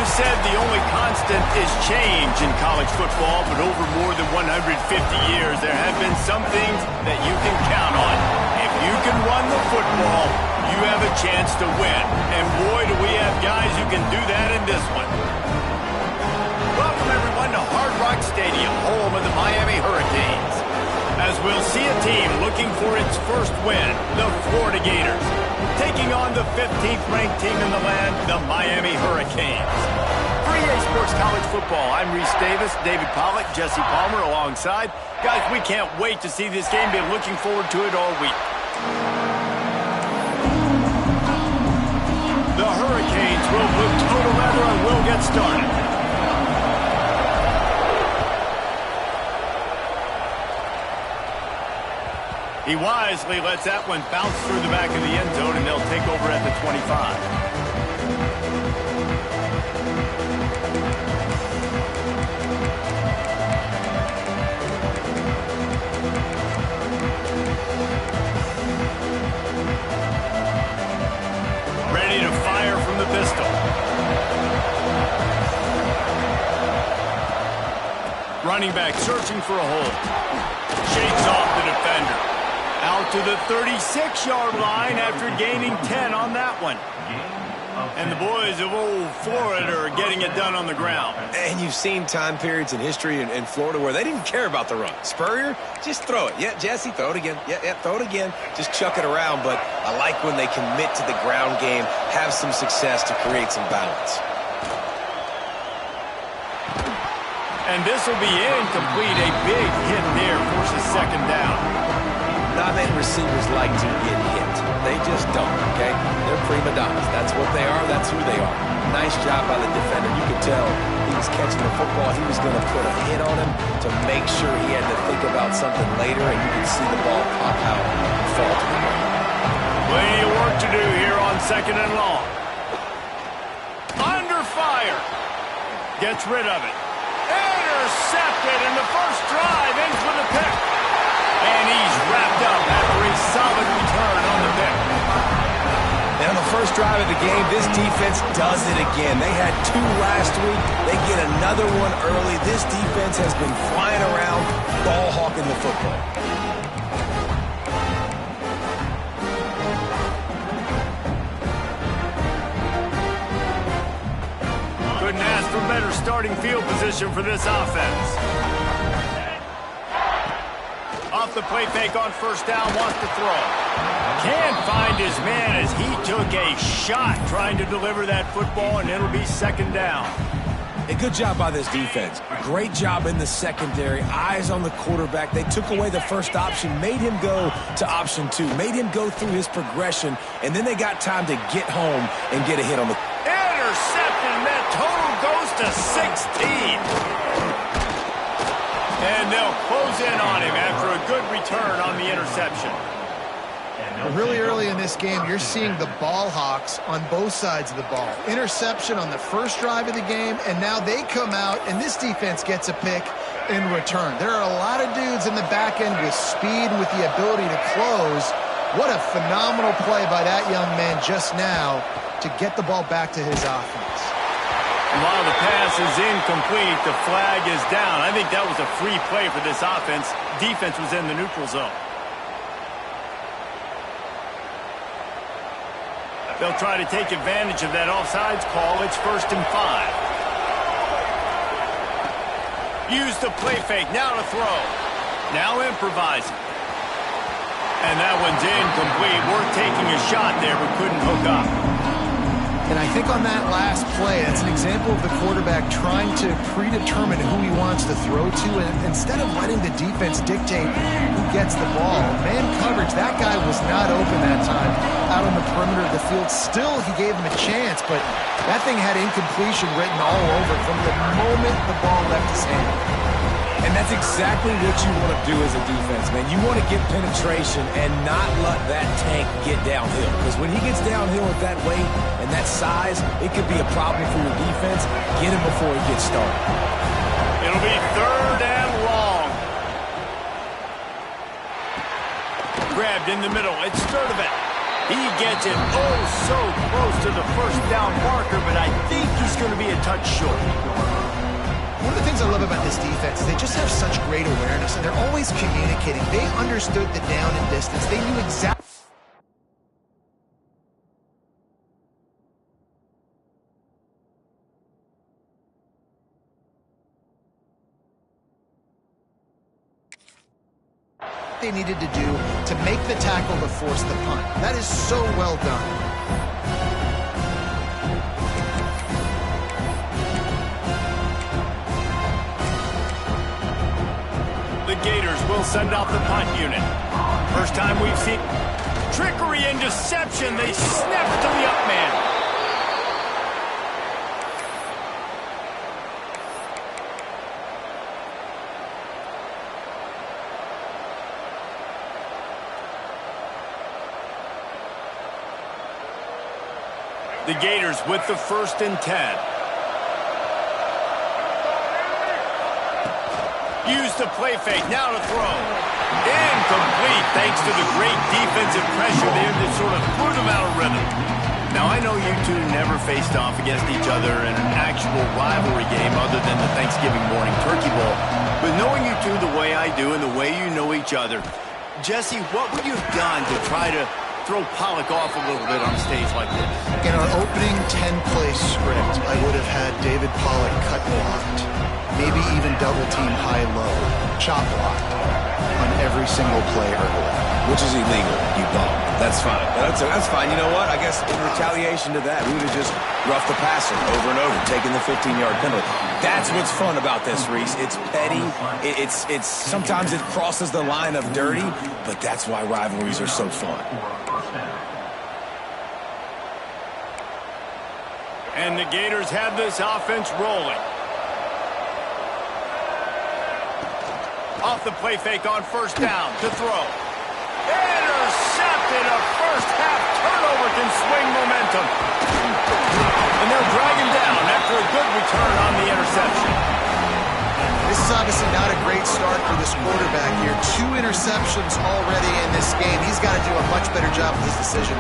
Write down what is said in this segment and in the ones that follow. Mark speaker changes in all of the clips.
Speaker 1: said the only constant is change in college football, but over more than 150 years, there have been some things that you can count on. If you can run the football, you have a chance to win. And boy, do we have guys who can do that in this one. Welcome, everyone, to Hard Rock Stadium, home of the Miami Hurricanes. As we'll see a team looking for its first win, the Florida Gators, taking on the 15th ranked team in the land, the Miami Hurricanes. For EA Sports College Football, I'm Reese Davis, David Pollack, Jesse Palmer alongside. Guys, we can't wait to see this game. Been looking forward to it all week. The Hurricanes will move total leather and will get started. He wisely lets that one bounce through the back of the end zone, and they'll take over at the 25. Ready to fire from the pistol. Running back searching for a hole. Shakes off the defender. Out to the 36-yard line after gaining 10 on that one. And the boys of old Florida are getting it done on the ground.
Speaker 2: And you've seen time periods in history in Florida where they didn't care about the run. Spurrier, just throw it. Yeah, Jesse, throw it again. Yeah, throw it again. Just chuck it around. But I like when they commit to the ground game, have some success to create some balance.
Speaker 1: And this will be incomplete. A big hit there forces second down.
Speaker 2: Not many receivers like to get hit. They just don't, okay? They're prima donnas. That's what they are. That's who they are. Nice job by the defender. You could tell he was catching the football. He was going to put a hit on him to make sure he had to think about something later, and you could see the ball pop out and fall to the ground.
Speaker 1: Plenty of work to do here on second and long. Under fire. Gets rid of it. Intercepted, and the first drive ends with a pick. And he's wrapped up after a solid return on the pick.
Speaker 2: And on the first drive of the game, this defense does it again. They had 2 last week. They get another one early. This defense has been flying around, ball hawking the football.
Speaker 1: Couldn't ask for better starting field position for this offense. Off the play fake on first down, wants to throw. Can't find his man as he took a shot trying to deliver that football, and it'll be second down.
Speaker 2: A good job by this defense. Great job in the secondary. Eyes on the quarterback. They took away the first option, made him go to option 2, made him go through his progression, and then they got time to get home and get a hit on the...
Speaker 1: Intercepted, and that total goes to 16. And they'll close in on him after a good return on the interception.
Speaker 3: Really early in this game, you're seeing the ball hawks on both sides of the ball. Interception on the first drive of the game, and now they come out, and this defense gets a pick in return. There are a lot of dudes in the back end with speed, with the ability to close. What a phenomenal play by that young man just now to get the ball back to his offense.
Speaker 1: While the pass is incomplete, the flag is down. I think that was a free play for this offense. Defense was in the neutral zone. They'll try to take advantage of that offsides call. It's 1st and 5. Use the play fake. Now to throw. Now improvising. And that one's incomplete. Worth taking a shot there, but couldn't hook up.
Speaker 3: And I think on that last play, that's an example of the quarterback trying to predetermine who he wants to throw to, and instead of letting the defense dictate who gets the ball. Man coverage, that guy was not open that time out on the perimeter of the field. Still, he gave him a chance, but that thing had incompletion written all over from the moment the ball left his hand.
Speaker 2: And that's exactly what you want to do as a defense, man. You want to get penetration and not let that tank get downhill. Because when he gets downhill at that weight and that size, it could be a problem for your defense. Get him before he gets started.
Speaker 1: It'll be 3rd and long. Grabbed in the middle. It's Sturdivant. He gets it so close to the first down marker, but I think he's going to be a touch short.
Speaker 3: One of the things I love about this defense is they just have such great awareness, and they're always communicating. They understood the down and distance. They knew exactly. They needed to do to make the tackle to force the punt. That is so well done.
Speaker 1: The Gators will send out the punt unit. First time we've seen trickery and deception. They snap to the up man. The Gators with the 1st and 10. Use the play fake, now to throw. Incomplete, thanks to the great defensive pressure there that sort of threw them out of rhythm. Now, I know you two never faced off against each other in an actual rivalry game other than the Thanksgiving morning turkey bowl. But knowing you two the way I do and the way you know each other, Jesse, what would you have done to try to throw Pollock off a little bit on a stage like this?
Speaker 3: In our opening 10-play script, I would have had David Pollock cut blocked, maybe even double-team high-low, chop blocked on every single play early.
Speaker 2: Which is illegal, you bum. That's fine. That's fine. You know what? I guess in retaliation to that, we would have just roughed the passer over and over, taking the 15-yard penalty. That's what's fun about this, Reese. It's petty. It's sometimes it crosses the line of dirty, but that's why rivalries are so fun.
Speaker 1: And the Gators have this offense rolling. Off the play fake on 1st down to throw. Intercepted. A first-half turnover can swing momentum. And they'll drag him down after a good return on the interception.
Speaker 3: This is obviously not a great start for this quarterback here. 2 interceptions already in this game. He's got to do a much better job with his decision.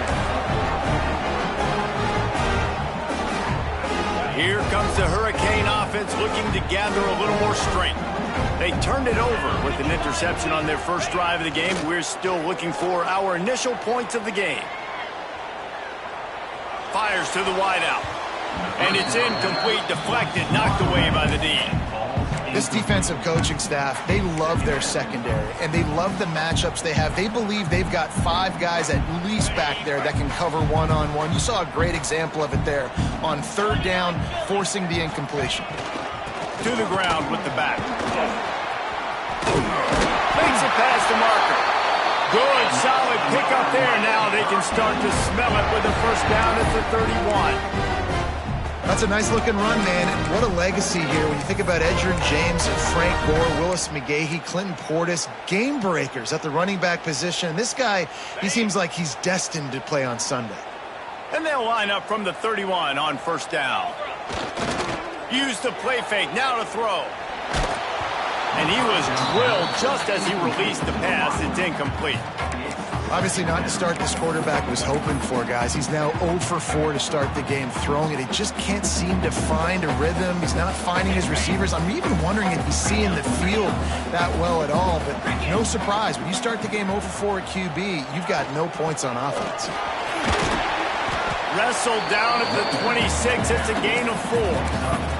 Speaker 1: Here comes the Hurricane offense looking to gather a little more strength. They turned it over with an interception on their first drive of the game. We're still looking for our initial points of the game. Fires to the wideout. And it's incomplete, deflected, knocked away by the D.
Speaker 3: This defensive coaching staff, they love their secondary, and they love the matchups they have. They believe they've got 5 guys at least back there that can cover one-on-one. You saw a great example of it there on 3rd down, forcing the incompletion.
Speaker 1: To the ground with the back. Makes it past the marker. Good, solid pickup there. Now they can start to smell it with a 1st down at the 31.
Speaker 3: That's a nice-looking run, man, and what a legacy here when you think about Edgerrin James and Frank Gore, Willis McGahee, Clinton Portis, game breakers at the running back position. This guy, he seems like he's destined to play on Sunday.
Speaker 1: And they'll line up from the 31 on 1st down. Use the play fake, now to throw. And he was drilled just as he released the pass. It's incomplete.
Speaker 3: Obviously not to start this quarterback was hoping for, guys. He's now 0 for 4 to start the game throwing it. He just can't seem to find a rhythm. He's not finding his receivers. I'm even wondering if he's seeing the field that well at all. But no surprise, when you start the game 0 for 4 at QB, you've got no points on offense.
Speaker 1: Wrestled down at the 26. It's a gain of 4.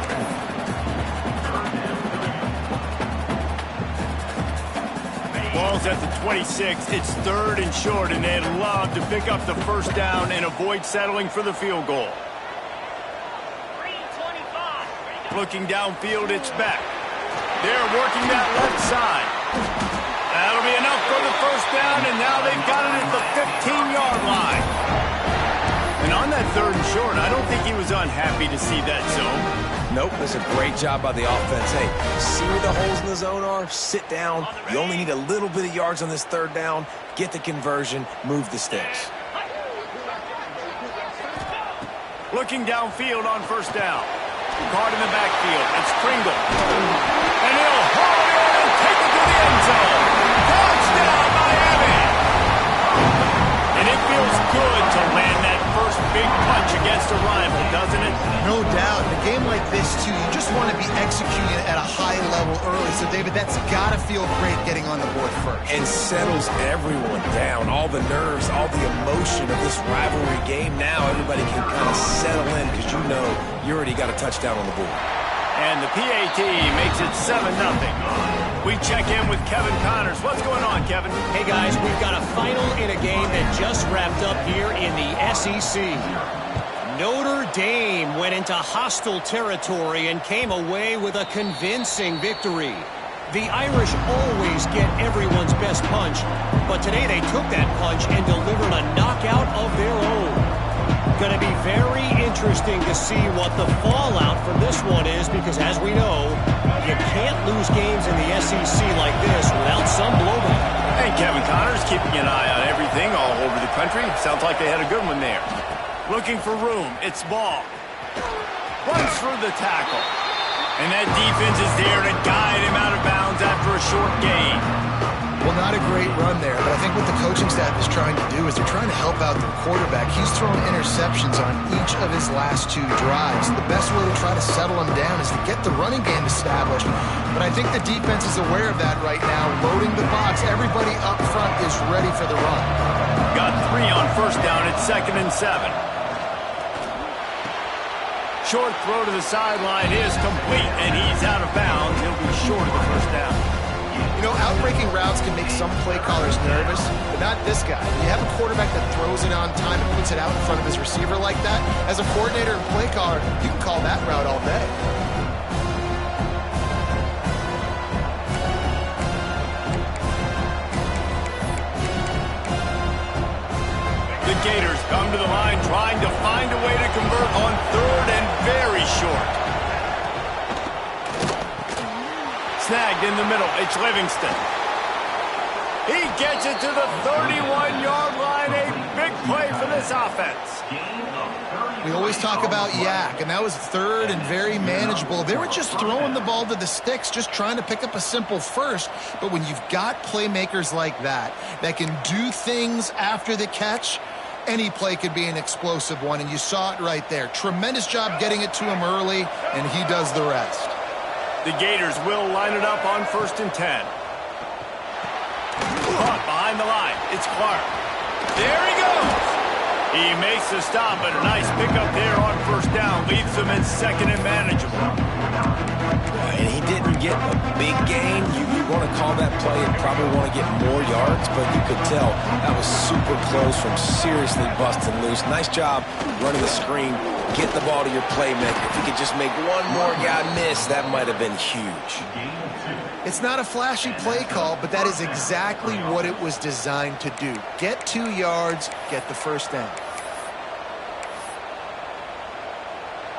Speaker 1: Ball's at the 26. It's 3rd and short, and they'd love to pick up the 1st down and avoid settling for the field goal. Looking downfield, it's back. They're working that left side. That'll be enough for the 1st down, and now they've got it at the 15-yard line. And on that 3rd and short, I don't think he was unhappy to see that zone.
Speaker 2: Nope, that's a great job by the offense. Hey, see where the holes in the zone are? Sit down. You only need a little bit of yards on this 3rd down. Get the conversion. Move the sticks.
Speaker 1: Looking downfield on 1st down. Caught in the backfield. It's Pringle. And he'll haul it in and take it to the end zone. Touchdown, Miami! And it feels good to land that first big punch against a rival, doesn't it?
Speaker 3: No doubt. In a game like this, too, you just want to be executing at a high level early. So, David, that's got to feel great getting on the board first.
Speaker 2: And settles everyone down. All the nerves, all the emotion of this rivalry game. Now everybody can kind of settle in because you know you already got a touchdown on the board.
Speaker 1: And the PAT makes it 7-0. We check in with Kevin Connors. What's going on, Kevin?
Speaker 4: Hey, guys, we've got a final in a game that just wrapped up here in the SEC. Notre Dame went into hostile territory and came away with a convincing victory. The Irish always get everyone's best punch, but today they took that punch and delivered a knockout of their own. Going to be very interesting to see what the fallout from this one is because, as we know, you can't lose games in the SEC like this without some blowback.
Speaker 1: Hey, Kevin Connors, keeping an eye on everything all over the country. Sounds like they had a good one there. Looking for room. It's Ball. Runs through the tackle. And that defense is there to guide him out of bounds after a short gain.
Speaker 3: Well, not a great run there, but I think what the coaching staff is trying to do is they're trying to help out their quarterback. He's thrown interceptions on each of his last 2 drives. The best way to try to settle him down is to get the running game established. But I think the defense is aware of that right now, loading the box. Everybody up front is ready for the run.
Speaker 1: Got 3 on first down. It's 2nd and 7. Short throw to the sideline is complete, and he's out of bounds. He'll be short of the first down.
Speaker 3: You know, outbreaking routes can make some play callers nervous, but not this guy. When you have a quarterback that throws it on time and puts it out in front of his receiver like that, as a coordinator and play caller, you can call that route all day.
Speaker 1: The Gators come to the line trying to find a way to convert on 3rd and very short. Snagged in the middle. It's Livingston. He gets it to the 31-yard line. A big play for this offense.
Speaker 3: We always talk about yak, and that was 3rd and very manageable. They were just throwing the ball to the sticks, just trying to pick up a simple first. But when you've got playmakers like that can do things after the catch, any play could be an explosive one, and you saw it right there. Tremendous job getting it to him early, and he does the rest.
Speaker 1: The Gators will line it up on 1st and 10. Caught behind the line. It's Clark. There he goes. He makes the stop, but a nice pickup there on 1st down. Leaves them in 2nd and manageable.
Speaker 2: And he didn't get a big gain. You want to call that play and probably want to get more yards, but you could tell that was super close from seriously busting loose. Nice job running the screen. Get the ball to your playmaker. If he could just make one more guy miss, that might have been huge.
Speaker 3: It's not a flashy play call, but that is exactly what it was designed to do. Get 2 yards, get the first down.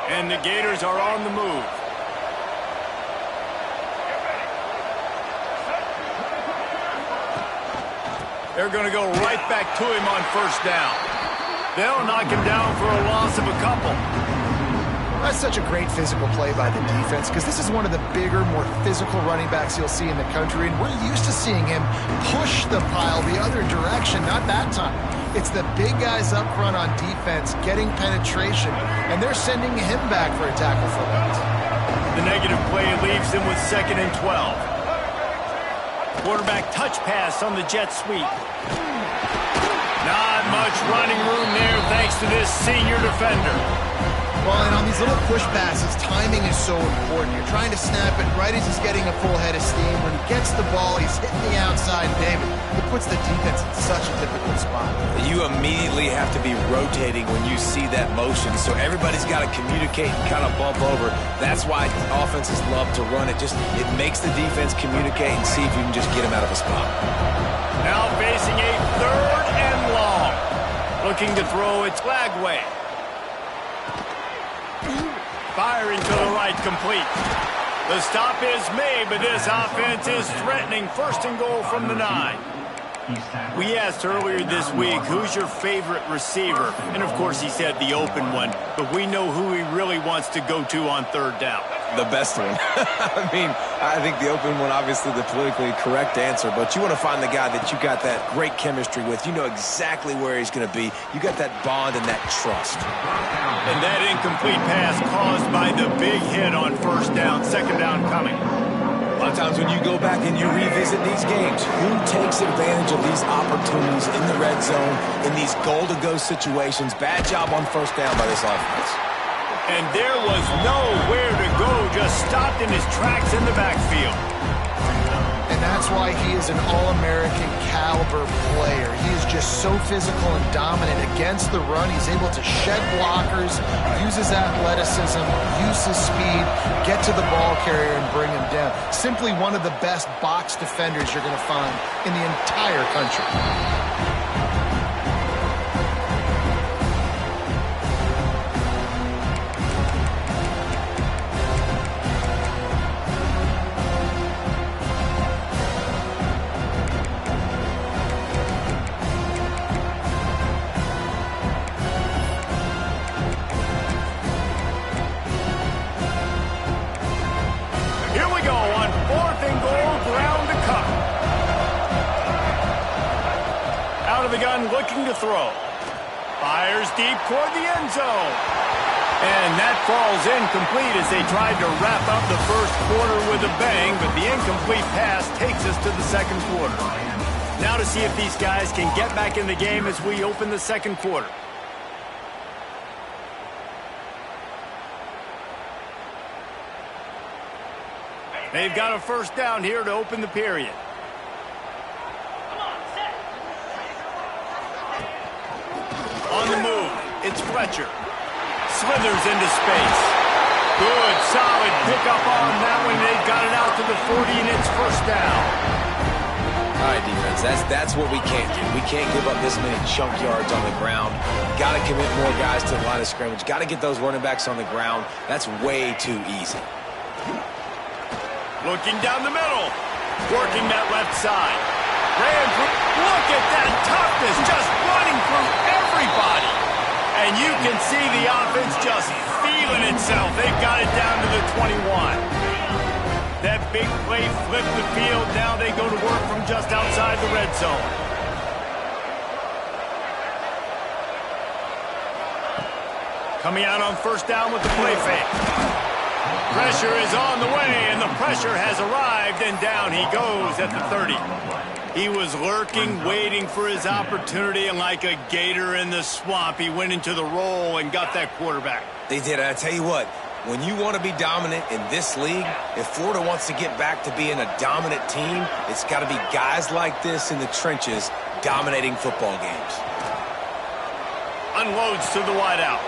Speaker 1: And the Gators are on the move. They're going to go right back to him on 1st down. They'll knock him down for a loss of a couple.
Speaker 3: That's such a great physical play by the defense because this is one of the bigger, more physical running backs you'll see in the country, and we're used to seeing him push the pile the other direction, not that time. It's the big guys up front on defense getting penetration, and they're sending him back for a tackle for loss.
Speaker 1: The negative play leaves them with 2nd and 12. Quarterback touch pass on the jet sweep. Not much running room there thanks to this senior defender.
Speaker 3: Well, and on these little push passes, timing is so important. You're trying to snap it right as he's getting a full head of steam. When he gets the ball, he's hitting the outside. David, it puts the defense in such a difficult spot.
Speaker 2: You immediately have to be rotating when you see that motion, so everybody's got to communicate and kind of bump over. That's why offenses love to run it. It makes the defense communicate and see if you can just get him out of a spot.
Speaker 1: Now facing a 3rd and long. Looking to throw, it's Lagway. Firing to the right, complete. The stop is made, but this offense is threatening 1st and goal from the 9. We asked earlier this week, who's your favorite receiver? And, of course, he said the open one, but we know who he really wants to go to on 3rd down.
Speaker 2: The best one. I mean, I think the open one, obviously the politically correct answer, but you want to find the guy that you got that great chemistry with. You know exactly where he's going to be. You got that bond and that trust.
Speaker 1: And that incomplete pass caused by the big hit on first down, second down coming.
Speaker 2: A lot of times when you go back and you revisit these games, who takes advantage of these opportunities in the red zone, in these goal-to-go situations? Bad job on first down by this offense.
Speaker 1: And there was nowhere to go, just stopped in his tracks in the backfield.
Speaker 3: And that's why he is an All-American caliber player. He is just so physical and dominant against the run. He's able to shed blockers, use his athleticism, use his speed, get to the ball carrier and bring him down. Simply one of the best box defenders you're going to find in the entire country.
Speaker 1: Looking to throw. Fires deep toward the end zone. And that falls incomplete as they tried to wrap up the first quarter with a bang, but the incomplete pass takes us to the second quarter. Now to see if these guys can get back in the game as we open the second quarter. They've got a first down here to open the period. On the move, it's Fletcher. Slithers into space. Good, solid pickup on that one. They've got it out to the 40, and it's first down.
Speaker 2: All right, defense, that's what we can't do. We can't give up this many chunk yards on the ground. Got to commit more guys to the line of scrimmage. Got to get those running backs on the ground. That's way too easy.
Speaker 1: Looking down the middle. Working that left side. Look at that toughness, just running through everybody. And you can see the offense just feeling itself. They've got it down to the 21. That big play flipped the field. Now they go to work from just outside the red zone. Coming out on first down with the play fake. Pressure is on the way, and the pressure has arrived, and down he goes at the 30. He was lurking, waiting for his opportunity, and like a gator in the swamp, he went into the roll and got that quarterback.
Speaker 2: They did. I tell you what, when you want to be dominant in this league, if Florida wants to get back to being a dominant team, it's got to be guys like this in the trenches dominating football games.
Speaker 1: Unloads to the wideout.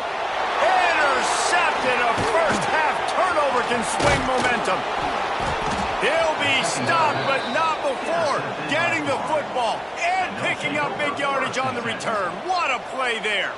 Speaker 1: Intercepted. A first-half turnover can swing momentum. He'll be stopped, but not before getting the football and picking up big yardage on the return. What a play there.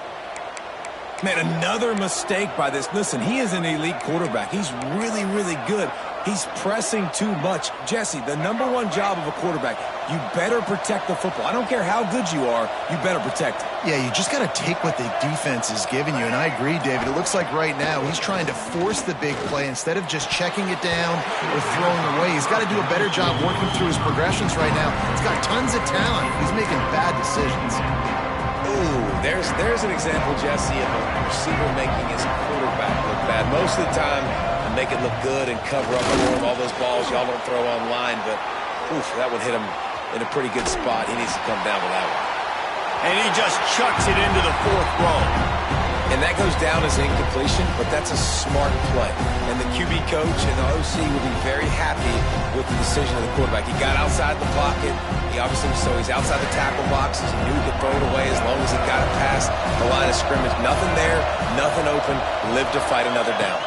Speaker 2: Man, another mistake by this. Listen, he is an elite quarterback. He's really, really good. He's pressing too much. Jesse, the #1 job of a quarterback, you better protect the football. I don't care how good you are, you better protect it.
Speaker 3: Yeah, you just got to take what the defense is giving you, and I agree, David. It looks like right now he's trying to force the big play instead of just checking it down or throwing away. He's got to do a better job working through his progressions right now. He's got tons of talent. He's making bad decisions.
Speaker 2: Ooh, there's an example, Jesse, of a receiver making his quarterback look bad. Most of the time, and make it look good and cover up for him all those balls y'all don't throw online, but oof, that would hit him in a pretty good spot. He needs to come down with that one.
Speaker 1: And he just chucks it into the fourth row.
Speaker 2: And that goes down as incompletion, but that's a smart play. And the QB coach and the OC will be very happy with the decision of the quarterback. He got outside the pocket. He obviously, so he's outside the tackle boxes. He knew he could throw it away as long as he got it past the line of scrimmage. Nothing there, nothing open. Lived to fight another down.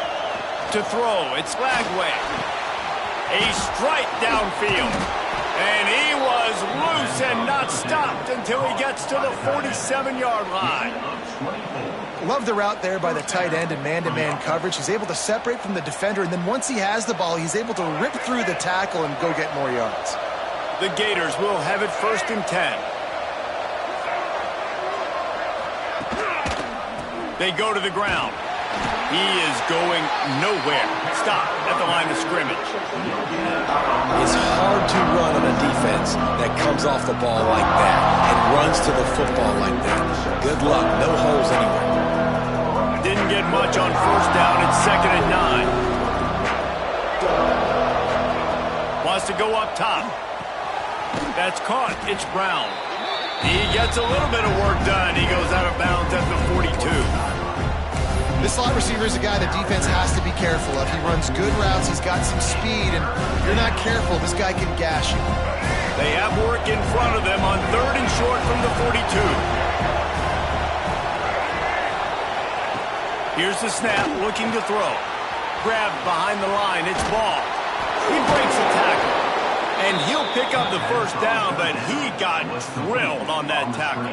Speaker 1: To throw, it's Lagway. A strike downfield. And he was loose and not stopped until he gets to the 47-yard line.
Speaker 3: Love the route there by the tight end in man-to-man coverage. He's able to separate from the defender, and then once he has the ball, he's able to rip through the tackle and go get more yards.
Speaker 1: The Gators will have it 1st and 10. They go to the ground. He is going nowhere. Stop at the line of scrimmage.
Speaker 2: It's hard to run on a defense that comes off the ball like that and runs to the football like that. Good luck. No holes anywhere.
Speaker 1: Didn't get much on first down. It's 2nd and 9. Wants to go up top. That's caught. It's Brown. He gets a little bit of work done. He goes out of bounds at the 42.
Speaker 3: This slot receiver is a guy the defense has to be careful of. He runs good routes. He's got some speed, and if you're not careful, this guy can gash you.
Speaker 1: They have work in front of them on 3rd and short from the 42. Here's the snap, looking to throw. Grabbed behind the line. It's Ball. He breaks the tackle. And he'll pick up the first down, but he got drilled on that tackle.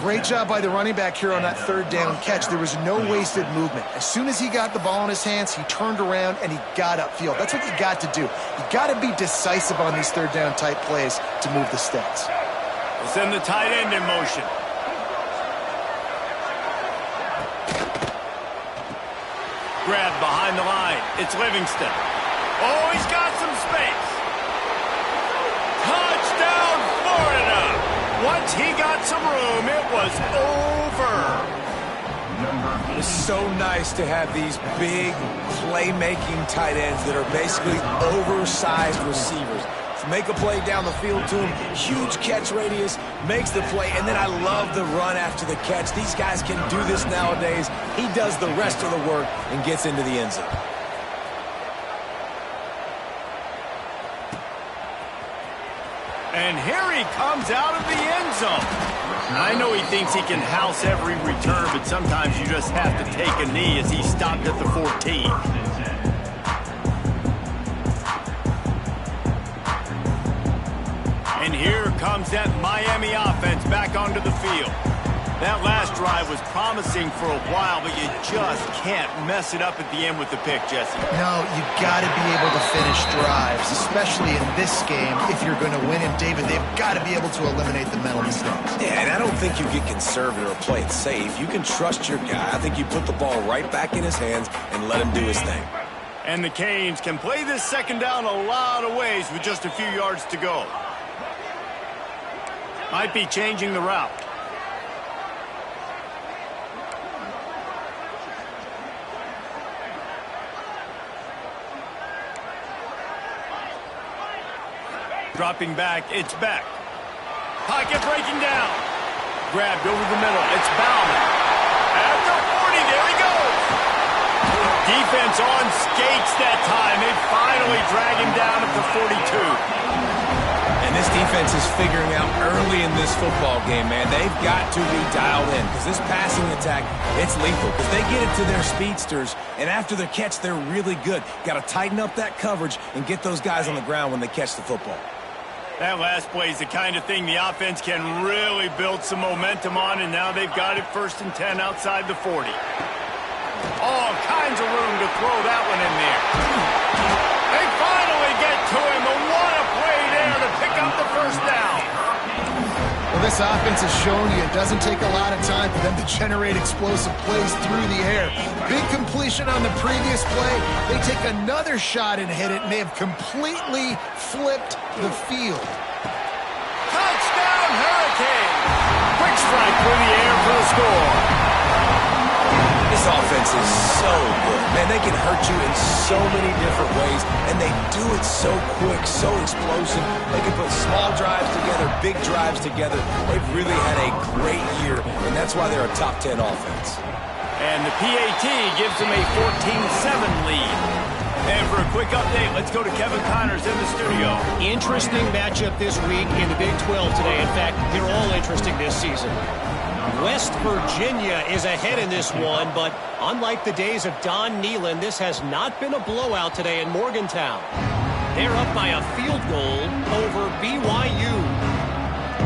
Speaker 3: Great job by the running back here on that 3rd down catch. There was no wasted movement. As soon as he got the ball in his hands, he turned around and he got upfield. That's what you got to do. You got to be decisive on these 3rd down type plays to move the sticks.
Speaker 1: We'll send the tight end in motion. Grabbed behind the line. It's Livingston. Oh, he's got some space. Touchdown, Florida! Once he got some room, it was over.
Speaker 2: It's so nice to have these big playmaking tight ends that are basically oversized receivers. To make a play down the field to him, huge catch radius, makes the play, and then I love the run after the catch. These guys can do this nowadays. He does the rest of the work and gets into the end zone.
Speaker 1: And here he comes out of the end zone. I know he thinks he can house every return, but sometimes you just have to take a knee as he stopped at the 14. And here comes that Miami offense back onto the field. That last drive was promising for a while, but you just can't mess it up at the end with the pick, Jesse.
Speaker 3: No, you got to be able to finish drives, especially in this game. If you're going to win, and David, they've got to be able to eliminate the mental mistakes.
Speaker 2: Yeah, and I don't think you get conservative or play it safe. You can trust your guy. I think you put the ball right back in his hands and let him do his thing.
Speaker 1: And the Canes can play this 2nd down a lot of ways with just a few yards to go. Might be changing the route. Dropping back, it's Beck. Pocket breaking down. Grabbed over the middle, it's Bauman. At the 40, there he goes. Defense on skates that time. They finally drag him down at the 42.
Speaker 2: And this defense is figuring out early in this football game, man. They've got to be dialed in because this passing attack, it's lethal because they get it to their speedsters, and after the catch, they're really good. Got to tighten up that coverage and get those guys on the ground when they catch the football.
Speaker 1: That last play is the kind of thing the offense can really build some momentum on, and now they've got it 1st and 10 outside the 40. All kinds of room to throw that one in there. They finally get to him, and what a play there to pick up the first down.
Speaker 3: Well, this offense has shown you it doesn't take a lot of time for them to generate explosive plays through the air. Big completion on the previous play. They take another shot and hit it, and they have completely flipped the field.
Speaker 1: Touchdown, Hurricane! Quick strike through the air for the score.
Speaker 2: This offense is so good. Man, they can hurt you in so many different ways, and they do it so quick, so explosive. They can put small drives together, big drives together. They've really had a great year, and that's why they're a top 10 offense.
Speaker 1: And the PAT gives them a 14-7 lead. And for a quick update, let's go to Kevin Connors in the studio.
Speaker 4: Interesting matchup this week in the Big 12 today. In fact, they're all interesting this season. West Virginia is ahead in this one, but unlike the days of Don Nehlen, this has not been a blowout today in Morgantown. They're up by a field goal over BYU.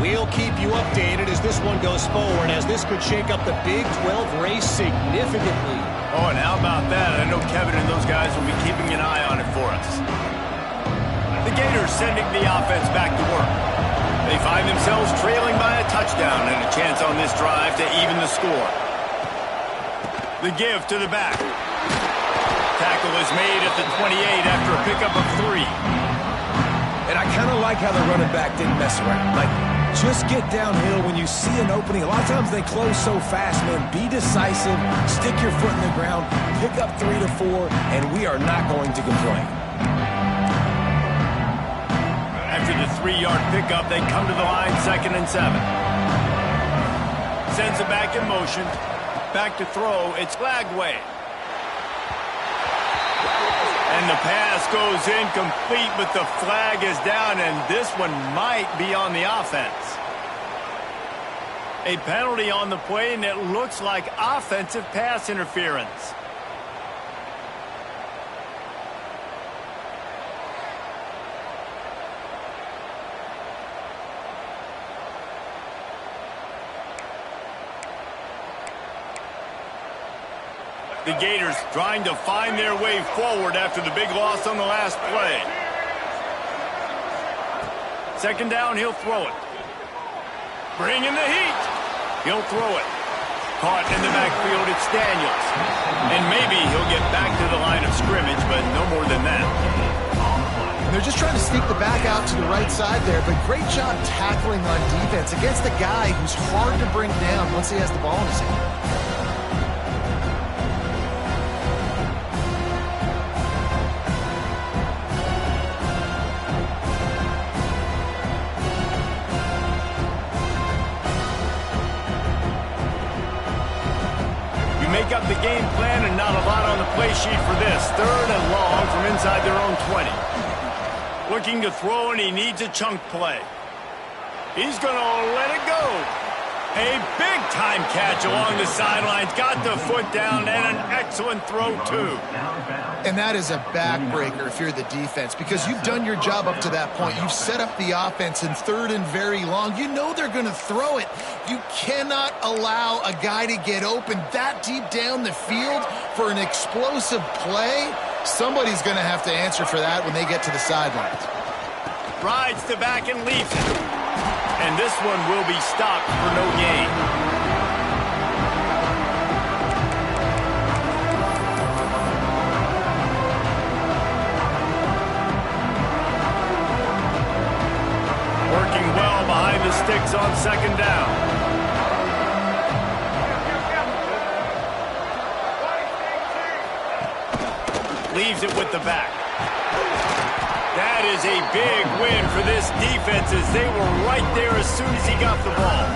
Speaker 4: We'll keep you updated as this one goes forward, as this could shake up the Big 12 race significantly.
Speaker 1: Oh, and how about that? I know Kevin and those guys will be keeping an eye on it for us. The Gators sending the offense back to work. They find themselves trailing by a touchdown and a chance on this drive to even the score. The give to the back. Tackle is made at the 28 after a pickup of 3.
Speaker 2: And I kind of like how the running back didn't mess around. Like, just get downhill when you see an opening. A lot of times they close so fast, man. Be decisive, stick your foot in the ground, pick up 3 to 4, and we are not going to complain.
Speaker 1: After the 3-yard pickup, they come to the line, 2nd and 7. Sends it back in motion. Back to throw. It's Lagway. And the pass goes incomplete, but the flag is down, and this one might be on the offense. A penalty on the play, and it looks like offensive pass interference. The Gators trying to find their way forward after the big loss on the last play. 2nd down, he'll throw it. Bring in the heat. He'll throw it. Caught in the backfield, it's Daniels. And maybe he'll get back to the line of scrimmage, but no more than that.
Speaker 3: They're just trying to sneak the back out to the right side there, but great job tackling on defense against the guy who's hard to bring down once he has the ball in his hand.
Speaker 1: Make up the game plan and not a lot on the play sheet for this. 3rd and long from inside their own 20. Looking to throw, and he needs a chunk play. He's going to let it go. A big-time catch along the sidelines. Got the foot down, and an excellent throw, too.
Speaker 3: And that is a backbreaker if you're the defense, because you've done your job up to that point. You've set up the offense in 3rd and very long. You know they're going to throw it. You cannot allow a guy to get open that deep down the field for an explosive play. Somebody's going to have to answer for that when they get to the sidelines.
Speaker 1: Rides the back and leaves it. And this one will be stopped for no gain. Working well behind the sticks on 2nd down. Leaves it with the back. That is a big win for this defense as they were right there as soon as he got the ball.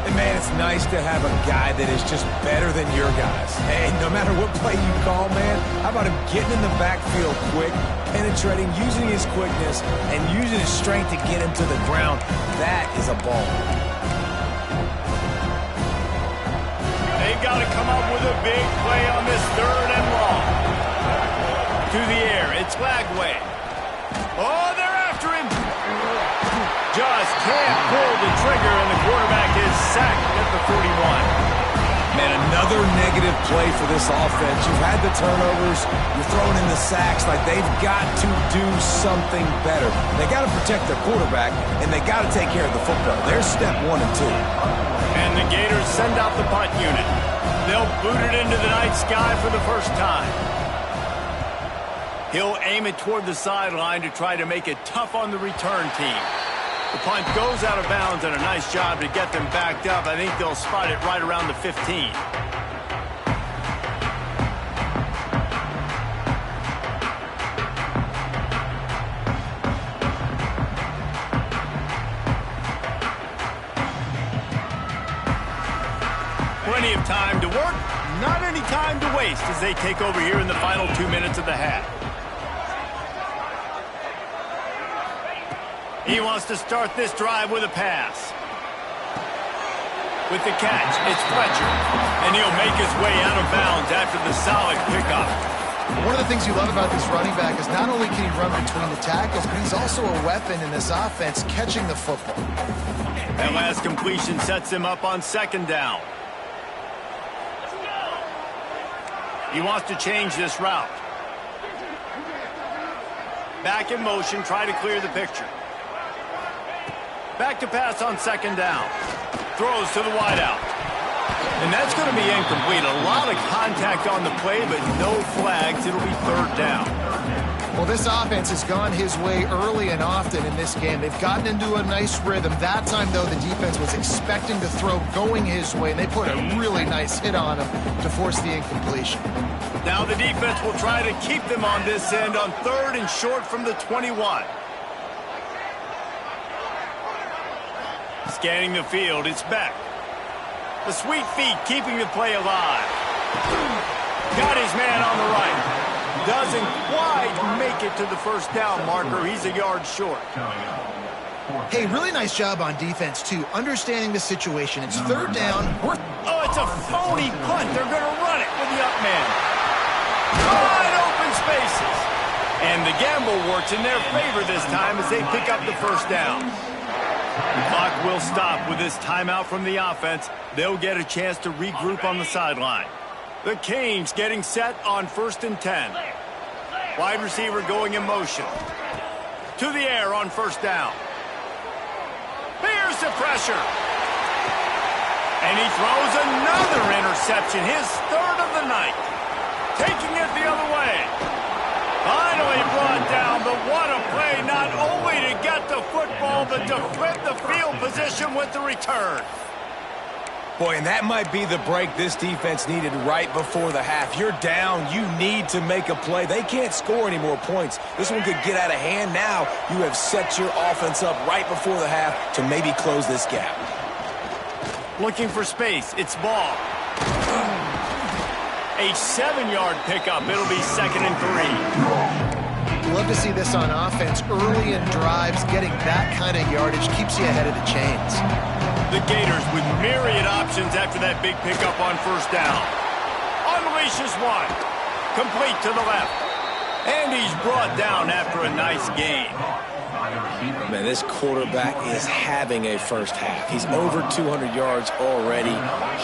Speaker 2: And, man, it's nice to have a guy that is just better than your guys. Hey, no matter what play you call, man, how about him getting in the backfield quick, penetrating, using his quickness, and using his strength to get him to the ground? That is a ball.
Speaker 1: They've got to come up with a big play on this 3rd and long. To the air, it's Lagway. Oh, they're after him. Just can't pull the trigger, and the quarterback is sacked at the 41.
Speaker 2: Man, another negative play for this offense. You've had the turnovers. You're throwing in the sacks. Like, they've got to do something better. They got to protect their quarterback, and they got to take care of the football. There's step 1 and 2.
Speaker 1: And the Gators send out the punt unit. They'll boot it into the night sky for the first time. He'll aim it toward the sideline to try to make it tough on the return team. The punt goes out of bounds, and a nice job to get them backed up. I think they'll spot it right around the 15. Plenty of time to work, not any time to waste as they take over here in the final 2 minutes of the half. He wants to start this drive with a pass. With the catch, it's Fletcher. And he'll make his way out of bounds after the solid pickup.
Speaker 3: One of the things you love about this running back is not only can he run between the tackles, but he's also a weapon in this offense catching the football.
Speaker 1: That last completion sets him up on 2nd down. He wants to change this route. Back in motion, try to clear the picture. Back to pass on 2nd down. Throws to the wideout. And that's going to be incomplete. A lot of contact on the play, but no flags. It'll be third down.
Speaker 3: Well, this offense has gone his way early and often in this game. They've gotten into a nice rhythm. That time, though, the defense was expecting to throw going his way, and they put a really nice hit on him to force the incompletion.
Speaker 1: Now the defense will try to keep them on this end on third and short from the 21. Scanning the field, it's Beck. The sweet feet keeping the play alive. Got his man on the right. Doesn't quite make it to the first down marker. He's a yard short.
Speaker 3: Hey, really nice job on defense, too. Understanding the situation. It's third down.
Speaker 1: Oh, it's a phony punt. They're going to run it with the up man. Wide open spaces. And the gamble works in their favor this time as they pick up the first down. The clock will stop with this timeout from the offense. They'll get a chance to regroup on the sideline. The Canes getting set on 1st and 10. Wide receiver going in motion. To the air on first down. Here's the pressure. And he throws another interception, his third of the night. Taking it the other way. Finally brought down, but what a play, not only to get the football, but to flip the field position with the return.
Speaker 2: Boy, and that might be the break this defense needed right before the half. You're down. You need to make a play. They can't score any more points. This one could get out of hand. Now you have set your offense up right before the half to maybe close this gap.
Speaker 1: Looking for space. It's ball. A 7-yard pickup. It'll be 2nd and 3.
Speaker 3: Love to see this on offense. Early in drives, getting that kind of yardage keeps you ahead of the chains.
Speaker 1: The Gators with myriad options after that big pickup on first down. Unleashes one. Complete to the left. And he's brought down after a nice gain.
Speaker 2: Man, this quarterback is having a first half. He's over 200 yards already,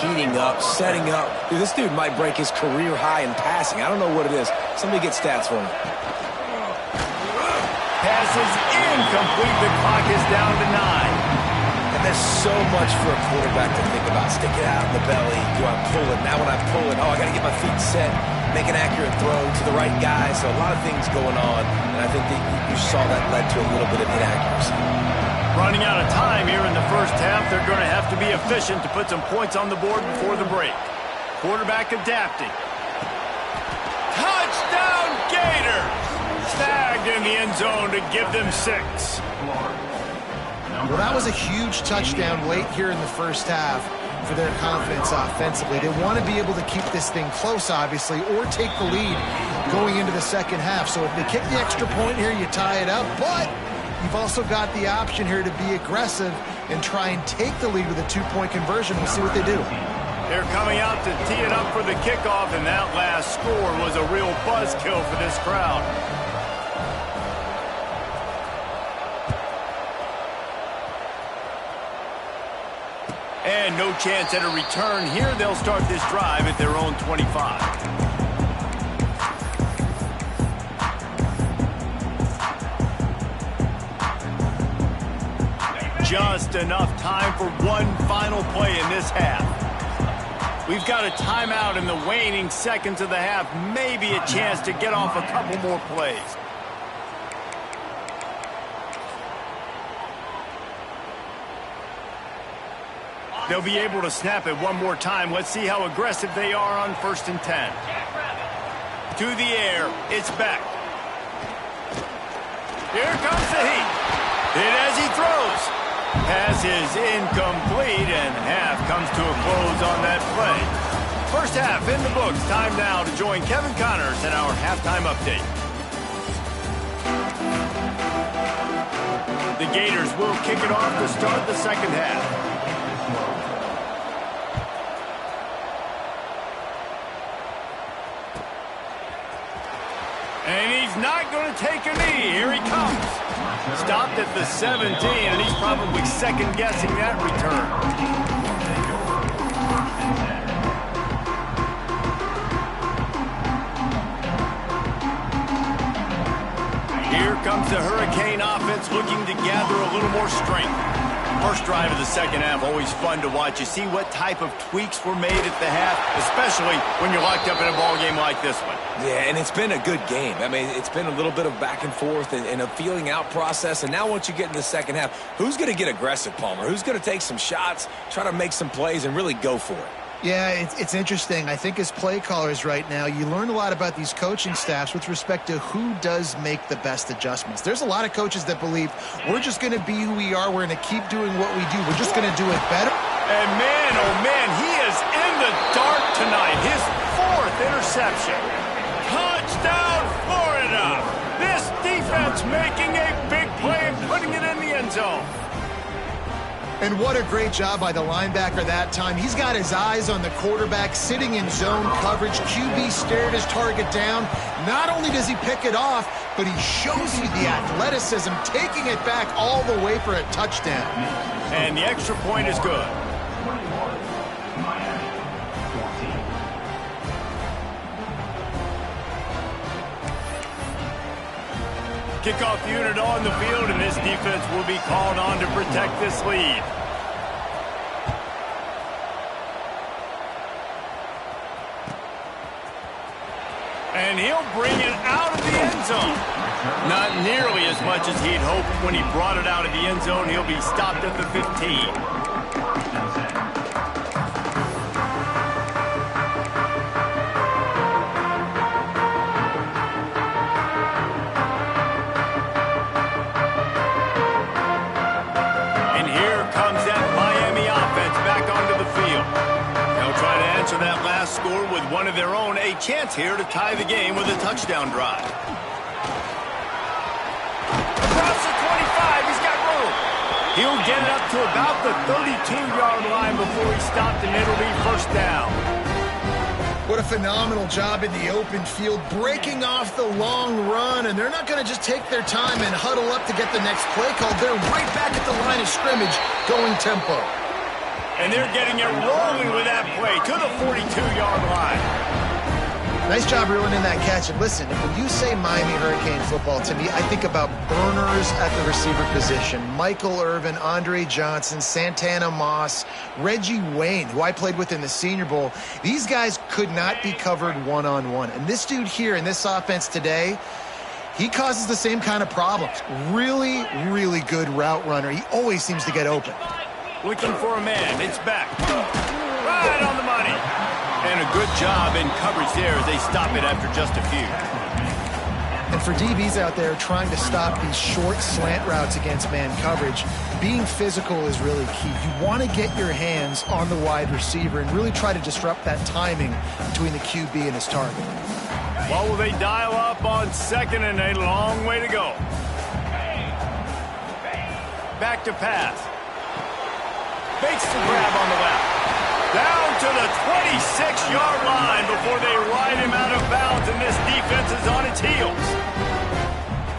Speaker 2: heating up, setting up. Dude, this dude might break his career high in passing. I don't know what it is. Somebody get stats for him.
Speaker 1: Pass is incomplete. The clock is down to 9.
Speaker 2: There's so much for a quarterback to think about. Stick it out in the belly. Do I pull it? Now when I pull it, I got to get my feet set, make an accurate throw to the right guy. So a lot of things going on, and I think that you saw that led to a little bit of inaccuracy.
Speaker 1: Running out of time here in the first half. They're going to have to be efficient to put some points on the board before the break. Quarterback adapting. Touchdown Gators! Snagged in the end zone to give them 6.
Speaker 3: Well, that was a huge touchdown late here in the first half for their confidence offensively. They want to be able to keep this thing close, obviously, or take the lead going into the second half. So if they kick the extra point here, you tie it up. But you've also got the option here to be aggressive and try and take the lead with a 2-point conversion. We'll see what they do.
Speaker 1: They're coming out to tee it up for the kickoff, and that last score was a real buzzkill for this crowd. And no chance at a return here. They'll start this drive at their own 25. Just enough time for one final play in this half. We've got a timeout in the waning seconds of the half. Maybe a chance to get off a couple more plays. They'll be able to snap it one more time. Let's see how aggressive they are on 1st and 10. To the air, it's Beck. Here comes the heat. Hit as he throws. Pass is incomplete, and half comes to a close on that play. First half in the books. Time now to join Kevin Connors in our halftime update. The Gators will kick it off to start the second half. And he's not going to take a knee. Here he comes. Stopped at the 17, and he's probably second-guessing that return. Here comes the Hurricane offense looking to gather a little more strength. First drive of the second half, always fun to watch. You see what type of tweaks were made at the half, especially when you're locked up in a ball game like this one.
Speaker 2: Yeah, and it's been a good game. I mean, it's been a little bit of back and forth and a feeling out process. And now once you get in the second half, who's going to get aggressive, Palmer? Who's going to take some shots, try to make some plays, and really go for it?
Speaker 3: Yeah, it's interesting. I think as play callers right now, you learn a lot about these coaching staffs with respect to who does make the best adjustments. There's a lot of coaches that believe we're just going to be who we are. We're going to keep doing what we do. We're just going to do it better.
Speaker 1: And man, oh man, he is in the dark tonight. His 4th interception. Touchdown, Florida. This defense making a big play and putting it in the end zone.
Speaker 3: And what a great job by the linebacker that time. He's got his eyes on the quarterback, sitting in zone coverage. QB stared his target down. Not only does he pick it off, but he shows you the athleticism, taking it back all the way for a touchdown.
Speaker 1: And the extra point is good. Kickoff unit on the field, and this defense will be called on to protect this lead. And he'll bring it out of the end zone. Not nearly as much as he'd hoped when he brought it out of the end zone. He'll be stopped at the 15. That last score with one of their own, a chance here to tie the game with a touchdown drive. Across the 25, he's got room. He'll get it up to about the 32-yard line before he's stopped, and it'll be first down.
Speaker 3: What a phenomenal job in the open field, breaking off the long run, and they're not going to just take their time and huddle up to get the next play called. They're right back at the line of scrimmage, going tempo.
Speaker 1: And they're getting it rolling with that play to the 42-yard line.
Speaker 3: Nice job reeling in that catch. And listen, when you say Miami Hurricane football, to me, I think about burners at the receiver position. Michael Irvin, Andre Johnson, Santana Moss, Reggie Wayne, who I played with in the Senior Bowl. These guys could not be covered one-on-one. And this dude here in this offense today, he causes the same kind of problems. Really, really good route runner. He always seems to get open.
Speaker 1: Looking for a man. It's back. Right on the money. And a good job in coverage there as they stop it after just a few.
Speaker 3: And for DBs out there trying to stop these short slant routes against man coverage, being physical is really key. You want to get your hands on the wide receiver and really try to disrupt that timing between the QB and his target.
Speaker 1: Well, will they dial up on second, and a long way to go. Back to pass. Fakes the grab on the left. Down to the 26-yard line before they ride him out of bounds, and this defense is on its heels.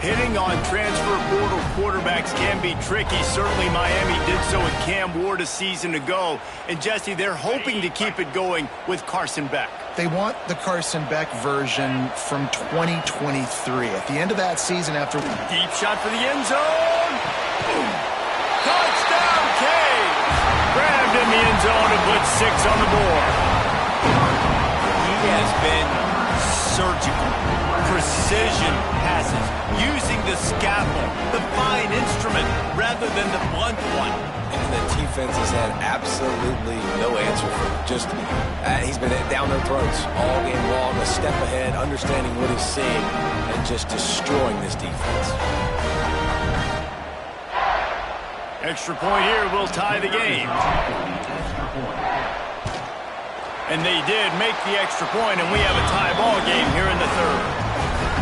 Speaker 1: Hitting on transfer portal quarterbacks can be tricky. Certainly Miami did so with Cam Ward a season ago. And Jesse, they're hoping to keep it going with Carson Beck.
Speaker 3: They want the Carson Beck version from 2023. At the end of that season after...
Speaker 1: Deep shot for the end zone. Boom. Touchdown, Cade. Grabbed in the end zone to put 6 on the board. He has been surgical. Precision passes. Using the scalpel, the fine instrument, rather than the blunt one.
Speaker 2: And the defense has had absolutely no answer for him. Just, he's been down their throats all game long, a step ahead, understanding what he's seeing, and just destroying this defense.
Speaker 1: Extra point here will tie the game. And they did make the extra point, and we have a tie ball game here in the third.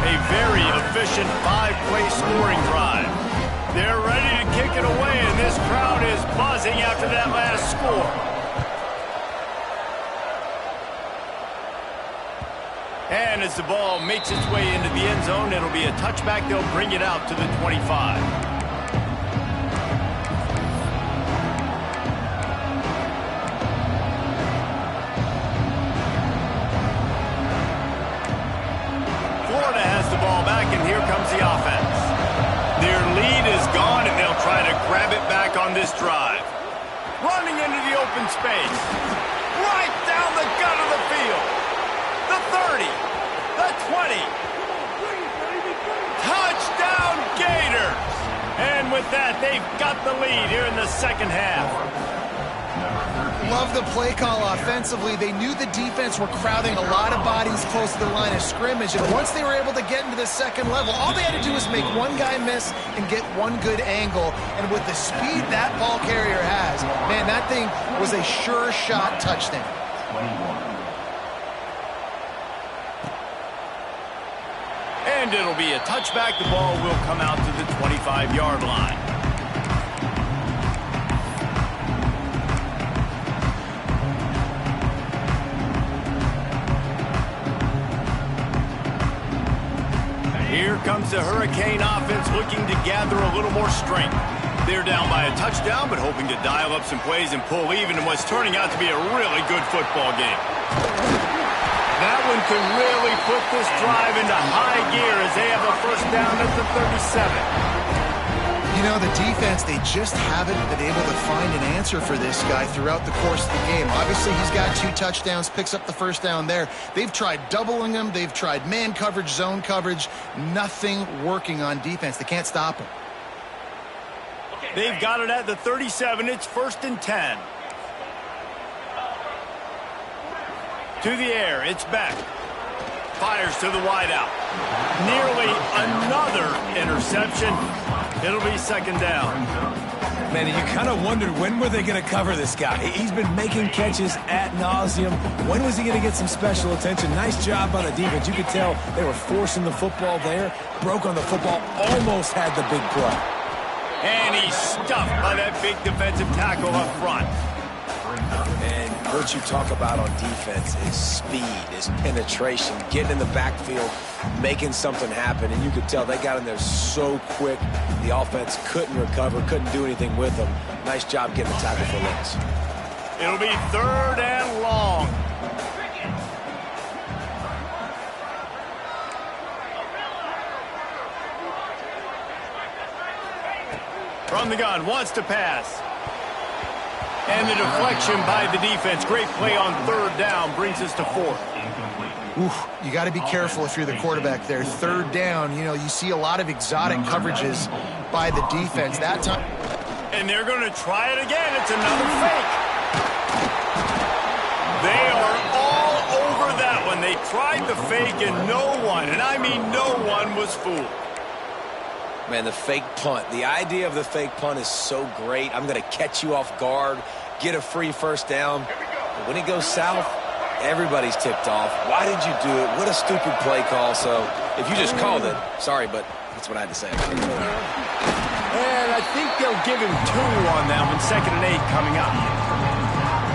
Speaker 1: A very efficient 5-play scoring drive. They're ready to kick it away, and this crowd is buzzing after that last score. And as the ball makes its way into the end zone, it'll be a touchback. They'll bring it out to the 25. And here comes the offense. Their lead is gone, and they'll try to grab it back on this drive. running into the open space. Right down the gut of the field. The 30. The 20. Touchdown Gators! And with that, they've got the lead here in the second half.
Speaker 3: Love the play call offensively. They knew the defense were crowding a lot of bodies close to the line of scrimmage, and once they were able to get into the second level, all they had to do was make one guy miss and get one good angle, and with the speed that ball carrier has, man, that thing was a sure shot touchdown.
Speaker 1: And it'll be a touchback. The ball will come out to the 25-yard line. Here comes the Hurricane offense looking to gather a little more strength. They're down by a touchdown, but hoping to dial up some plays and pull even in what's turning out to be a really good football game. That one can really put this drive into high gear as they have a first down at the 37.
Speaker 3: You know, the defense, they just haven't been able to find an answer for this guy throughout the course of the game. Obviously, he's got 2 touchdowns, picks up the first down there. They've tried doubling him. They've tried man coverage, zone coverage. Nothing working on defense. They can't stop him.
Speaker 1: They've got it at the 37. It's 1st and 10. To the air, it's Beck. Fires to the wideout. Nearly another interception. It'll be 2nd down.
Speaker 2: Man, you kind of wondered when were they going to cover this guy. He's been making catches ad nauseum. When was he going to get some special attention? Nice job by the defense. You could tell they were forcing the football there. Broke on the football, almost had the big play.
Speaker 1: And he's stuffed by that big defensive tackle up front.
Speaker 2: And what you talk about on defense is speed, is penetration, getting in the backfield, making something happen. And you could tell they got in there so quick, the offense couldn't recover, couldn't do anything with them. Nice job getting the tackle for loss.
Speaker 1: It'll be 3rd and long. From the gun, wants to pass. And the deflection by the defense. Great play on 3rd down brings us to 4th.
Speaker 3: Oof, you got to be careful if you're the quarterback there. 3rd down, you know, you see a lot of exotic coverages by the defense. That time.
Speaker 1: And they're going to try it again. It's another fake. They are all over that one. They tried the fake and no one, and I mean no one, was fooled.
Speaker 2: Man, the fake punt. The idea of the fake punt is so great. I'm going to catch you off guard, get a free first down. But when it goes south, everybody's ticked off. Why did you do it? What a stupid play call. So if you just called it, sorry, but that's what I had to say.
Speaker 1: And I think they'll give him 2 on that one. 2nd and 8 coming up.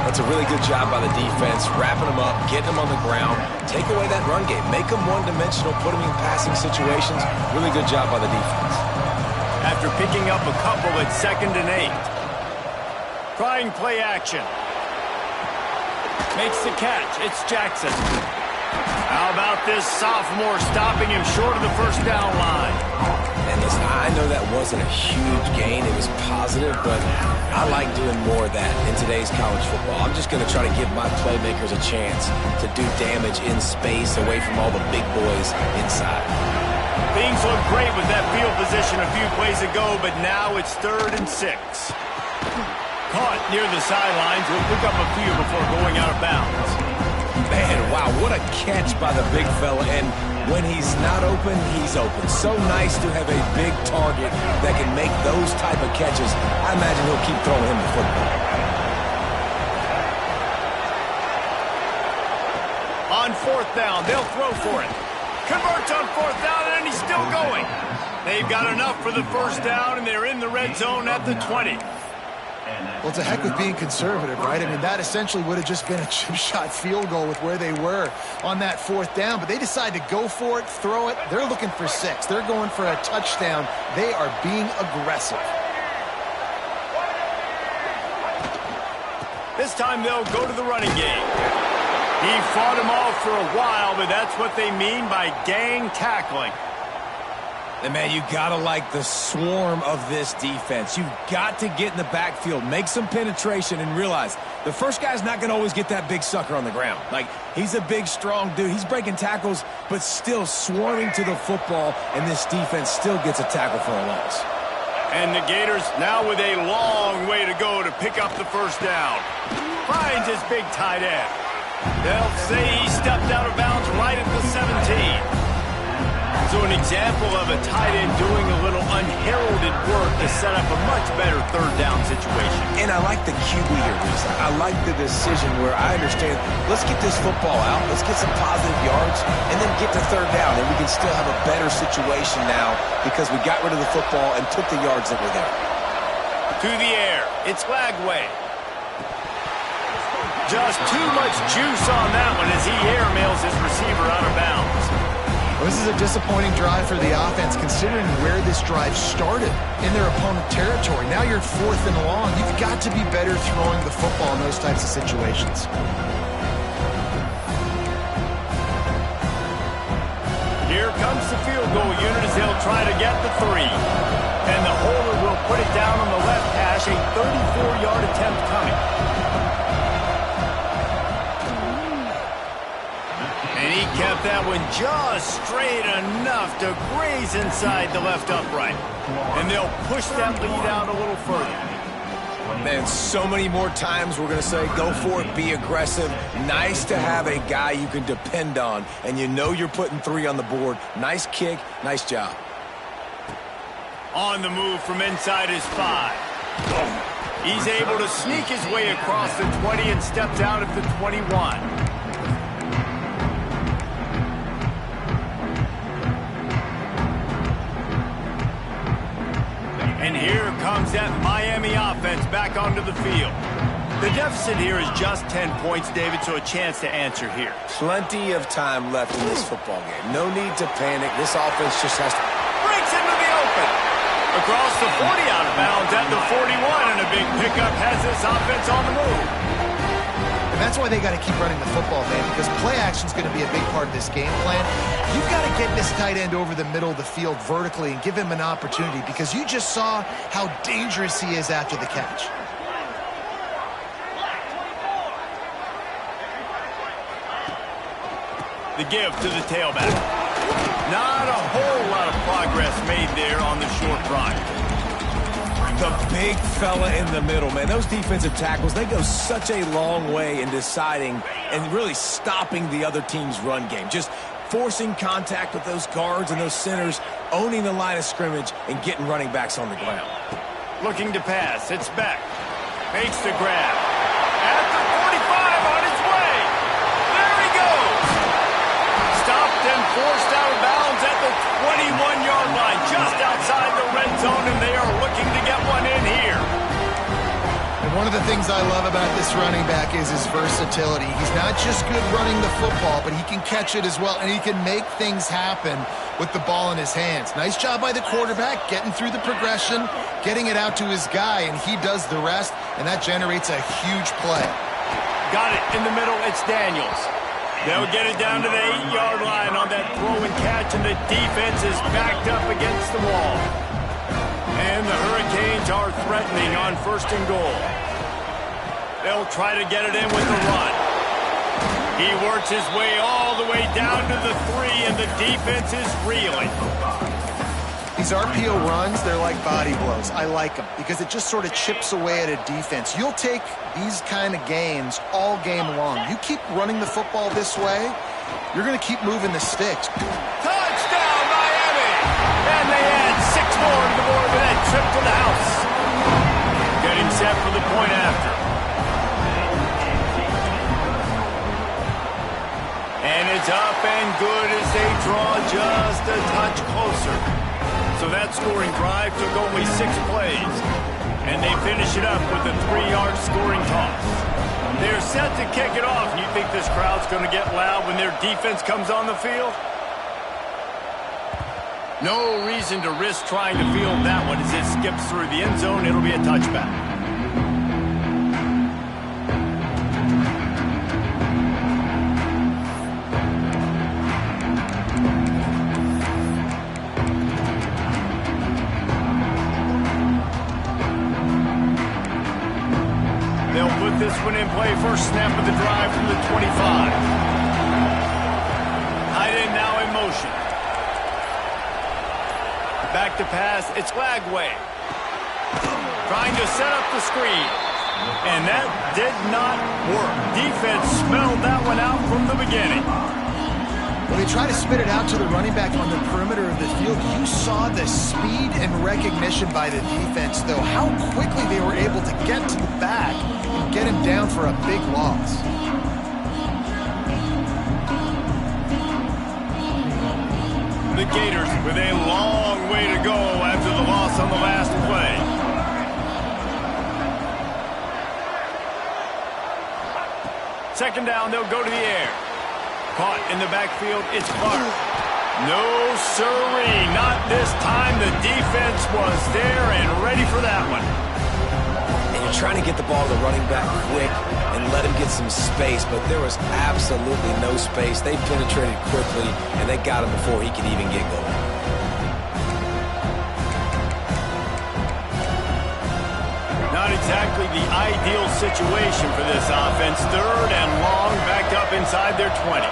Speaker 2: That's a really good job by the defense, wrapping them up, getting them on the ground, take away that run game, make them one-dimensional, put them in passing situations. Really good job by the defense.
Speaker 1: After picking up a couple at 2nd and 8. Trying play action. Makes the catch. It's Jackson. How about this sophomore stopping him short of the first down line?
Speaker 2: And listen, I know that wasn't a huge gain. It was positive, but I like doing more of that in today's college football. I'm just going to try to give my playmakers a chance to do damage in space away from all the big boys inside.
Speaker 1: Things look great with that field position a few plays ago, but now it's 3rd and 6. Caught near the sidelines. We'll pick up a few before going out of bounds.
Speaker 2: Man, wow, what a catch by the big fella. And when he's not open, he's open. So nice to have a big target that can make those type of catches. I imagine he'll keep throwing him the football.
Speaker 1: On 4th down, they'll throw for it. Converts on 4th down, and he's still going. They've got enough for the first down, and they're in the red zone at the 20.
Speaker 3: Well, to heck with being conservative, right? I mean, that essentially would have just been a chip shot field goal with where they were on that 4th down, but they decide to go for it, throw it. They're looking for 6. They're going for a touchdown. They are being aggressive.
Speaker 1: This time they'll go to the running game. He fought them off for a while, but that's what they mean by gang tackling.
Speaker 2: And, man, you got to like the swarm of this defense. You've got to get in the backfield, make some penetration, and realize the first guy's not going to always get that big sucker on the ground. Like, he's a big, strong dude. He's breaking tackles, but still swarming to the football, and this defense still gets a tackle for a loss.
Speaker 1: And the Gators now with a long way to go to pick up the first down. Finds his big tight end. They'll say he stepped out of bounds right at the 17. So an example of a tight end doing a little unheralded work to set up a much better third down situation.
Speaker 2: And I like the QB here, Reese. I like the decision where I understand, let's get this football out, let's get some positive yards, and then get to third down, and we can still have a better situation now because we got rid of the football and took the yards that were there.
Speaker 1: To the air, it's Lagway. Just too much juice on that one as he airmails his receiver out of bounds.
Speaker 3: Well, this is a disappointing drive for the offense, considering where this drive started, in their opponent territory. Now you're 4th and long. You've got to be better throwing the football in those types of situations.
Speaker 1: Here comes the field goal unit as they'll try to get the 3. And the holder will put it down on the left hash, a 34-yard attempt coming. And he kept that one just straight enough to graze inside the left upright. And they'll push that lead out a little further.
Speaker 2: Man, so many more times we're going to say, go for it, be aggressive. Nice to have a guy you can depend on, and you know you're putting 3 on the board. Nice kick, nice job.
Speaker 1: On the move from inside his 5. He's able to sneak his way across the 20 and steps out at the 21. And here comes that Miami offense back onto the field. The deficit here is just 10 points, David, so a chance to answer here.
Speaker 2: Plenty of time left in this football game. No need to panic. This offense just has to...
Speaker 1: Breaks into the open. Across the 40, out of bounds at the 41, and a big pickup has this offense on the move.
Speaker 3: And that's why they got to keep running the football, man, because play action is going to be a big part of this game plan. You've got to get this tight end over the middle of the field vertically and give him an opportunity, because you just saw how dangerous he is after the catch.
Speaker 1: The give to the tailback. Not a whole lot of progress made there on the short run.
Speaker 2: The big fella in the middle, man. Those defensive tackles, they go such a long way in deciding and really stopping the other team's run game. Just forcing contact with those guards and those centers, owning the line of scrimmage, and getting running backs on the ground.
Speaker 1: Looking to pass. It's Beck. Makes the grab. At the 45 on his way. There he goes. Stopped and forced out of bounds at the 21-yard line, just outside the red zone, and they are looking to get one in here.
Speaker 3: And one of the things I love about this running back is his versatility. He's not just good running the football, but he can catch it as well, and he can make things happen with the ball in his hands. Nice job by the quarterback, getting through the progression, getting it out to his guy, and he does the rest, and that generates a huge play.
Speaker 1: Got it in the middle. It's Daniels. They'll get it down to the 8-yard line on that throw and catch, and the defense is backed up against the wall. And the Hurricanes are threatening on 1st and goal. They'll try to get it in with the run. He works his way all the way down to the 3, and the defense is reeling.
Speaker 3: These RPO runs, they're like body blows. I like them because it just sort of chips away at a defense. You'll take these kind of gains all game long. You keep running the football this way, you're going to keep moving the sticks.
Speaker 1: Touchdown, Miami! And they add 6 more to the board with that trip to the house. Getting set for the point after. And it's up and good as they draw just a touch closer. So that scoring drive took only 6 plays. And they finish it up with a 3-yard scoring toss. They're set to kick it off. You think this crowd's going to get loud when their defense comes on the field? No reason to risk trying to field that one as it skips through the end zone. It'll be a touchback. this one in play. First snap of the drive from the 25. Tight end now in motion. Back to pass. It's Lagway. Trying to set up the screen. And that did not work. Defense smelled that one out from the beginning.
Speaker 3: When they try to spit it out to the running back on the perimeter of the field, you saw the speed and recognition by the defense, though, how quickly they were able to get to the back and get him down for a big loss.
Speaker 1: The Gators with a long way to go after the loss on the last play. Second down, they'll go to the air. Caught in the backfield, it's Clark. No sirree, not this time. The defense was there and ready for that one.
Speaker 2: And you're trying to get the ball to the running back quick and let him get some space, but there was absolutely no space. They penetrated quickly, and they got him before he could even get going.
Speaker 1: Not exactly the ideal situation for this offense. Third and long, backed up inside their 20.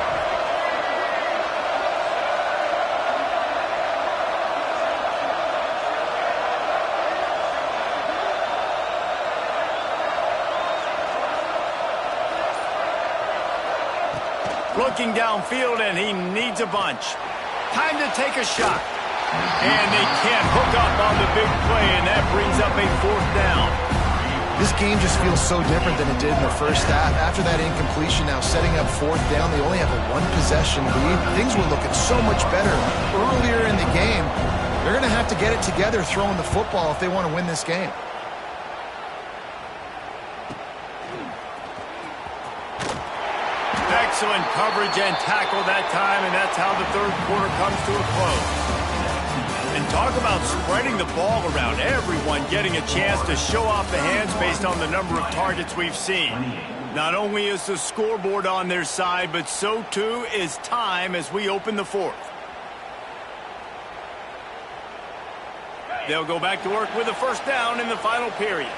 Speaker 1: Looking downfield, and he needs a bunch. Time to take a shot. And they can't hook up on the big play, and that brings up a fourth down.
Speaker 3: This game just feels so different than it did in the first half. After that incompletion, now setting up fourth down, they only have a one-possession lead. Things were looking so much better earlier in the game. They're going to have to get it together throwing the football if they want to win this game.
Speaker 1: Excellent coverage and tackle that time, and that's how the third quarter comes to a close. And talk about spreading the ball around. Everyone getting a chance to show off the hands based on the number of targets we've seen. Not only is the scoreboard on their side, but so too is time as we open the fourth. They'll go back to work with a first down in the final period.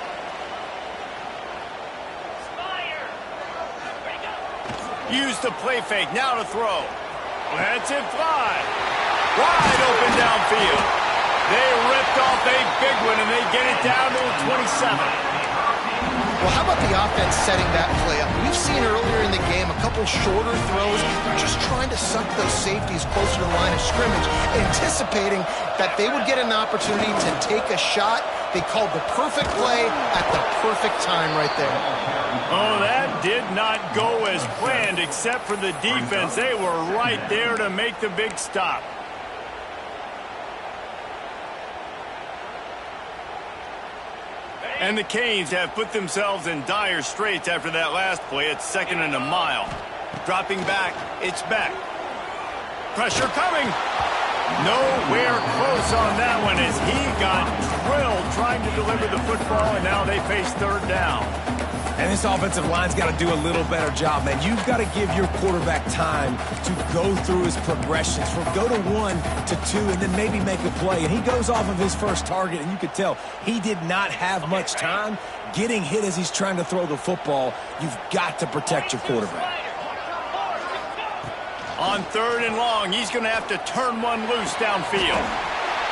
Speaker 1: Use the play fake, now to throw. Lets it fly. Wide open downfield. They ripped off a big one, and they get it down to the 27.
Speaker 3: Well, how about the offense setting that play up? We've seen earlier in the game a couple shorter throws. They're just trying to suck those safeties closer to the line of scrimmage, anticipating that they would get an opportunity to take a shot. They called the perfect play at the perfect time right there.
Speaker 1: Oh, that did not go as planned, except for the defense. They were right there to make the big stop. And the Canes have put themselves in dire straits after that last play. It's second and a mile. Dropping back, it's back. Pressure coming. Nowhere close on that one as he got drilled trying to deliver the football, and now they face third down.
Speaker 2: And this offensive line's got to do a little better job, man. You've got to give your quarterback time to go through his progressions, from go to 1 to 2, and then maybe make a play. And he goes off of his first target, and you could tell he did not have much time getting hit as he's trying to throw the football. You've got to protect your quarterback.
Speaker 1: On third and long, he's going to have to turn one loose downfield.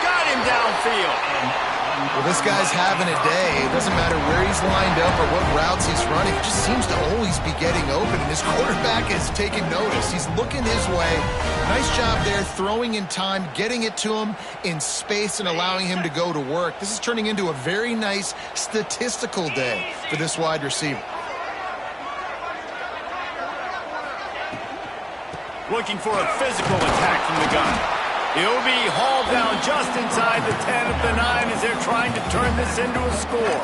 Speaker 1: Got him downfield.
Speaker 3: Well, this guy's having a day. It doesn't matter where he's lined up or what routes he's running. He just seems to always be getting open, and his quarterback is taking notice. He's looking his way. Nice job there, throwing in time, getting it to him in space, and allowing him to go to work. This is turning into a very nice statistical day for this wide receiver.
Speaker 1: Looking for a physical attack from the gun. He'll be hauled down just inside the 10 of the 9 as they're trying to turn this into a score.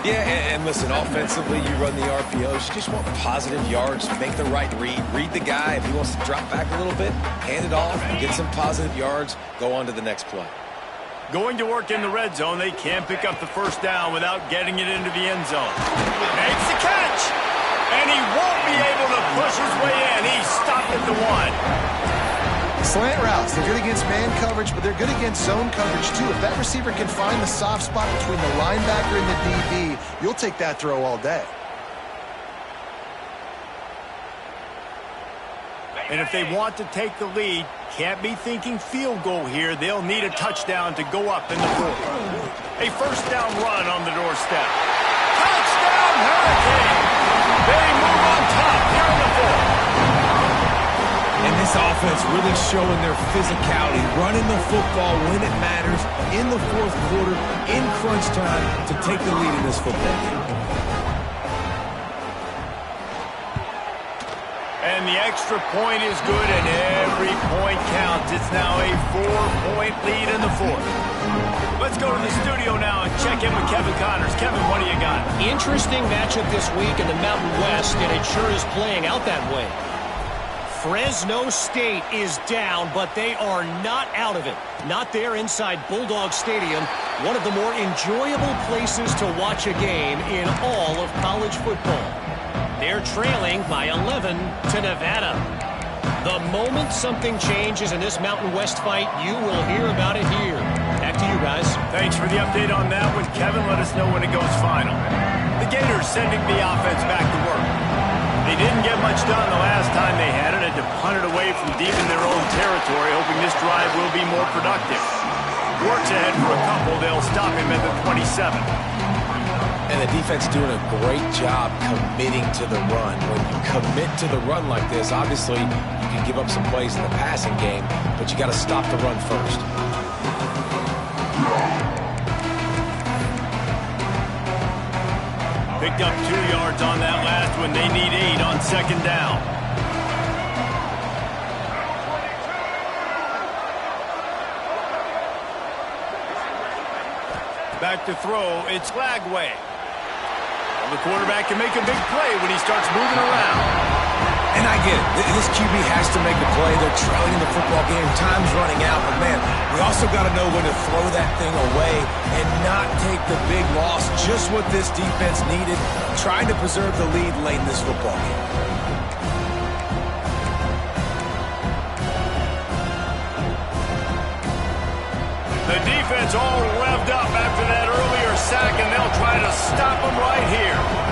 Speaker 2: Yeah, and listen, offensively, you run the RPOs. You just want positive yards, make the right read. Read the guy. If he wants to drop back a little bit, hand it off, get some positive yards, go on to the next play.
Speaker 1: Going to work in the red zone, they can't pick up the first down without getting it into the end zone. Makes the catch! And he won't be able to push his way in. He's stopped at the 1.
Speaker 3: Slant routes, they're good against man coverage, but they're good against zone coverage too. If that receiver can find the soft spot between the linebacker and the DB, you'll take that throw all day.
Speaker 1: And if they want to take the lead, can't be thinking field goal here. They'll need a touchdown to go up in the fourth. A first down run on the doorstep. Touchdown, Hurricane! They move on top here in the fourth.
Speaker 2: And this offense really showing their physicality, running the football when it matters, in the fourth quarter, in crunch time, to take the lead in this football game.
Speaker 1: And the extra point is good, and every point counts. It's now a 4-point lead in the fourth. Let's go to the studio now and check in with Kevin Connors. Kevin, what do you got?
Speaker 4: Interesting matchup this week in the Mountain West, and it sure is playing out that way. Fresno State is down, but they are not out of it. Not there inside Bulldog Stadium, one of the more enjoyable places to watch a game in all of college football. They're trailing by 11 to Nevada. The moment something changes in this Mountain West fight, you will hear about it here. Back to you guys.
Speaker 1: Thanks for the update on that one, Kevin. Let us know when it goes final. The Gators sending the offense back to work. They didn't get much done the last time they had it, and to punt it away from deep in their own territory, hoping this drive will be more productive. Works ahead for a couple. They'll stop him at the 27.
Speaker 2: And the defense doing a great job committing to the run. When you commit to the run like this, obviously you can give up some plays in the passing game, but you got to stop the run first.
Speaker 1: Picked up 2 yards on that last one. They need 8 on second down. Back to throw. It's Lagway. The quarterback can make a big play when he starts moving around.
Speaker 2: And I get it. This QB has to make a play. They're trailing in the football game. Time's running out. But, man, we also got to know when to throw that thing away and not take the big loss. Just what this defense needed, trying to preserve the lead late in this football game.
Speaker 1: The defense all revved up after that earlier sack, and they'll try to stop them right here.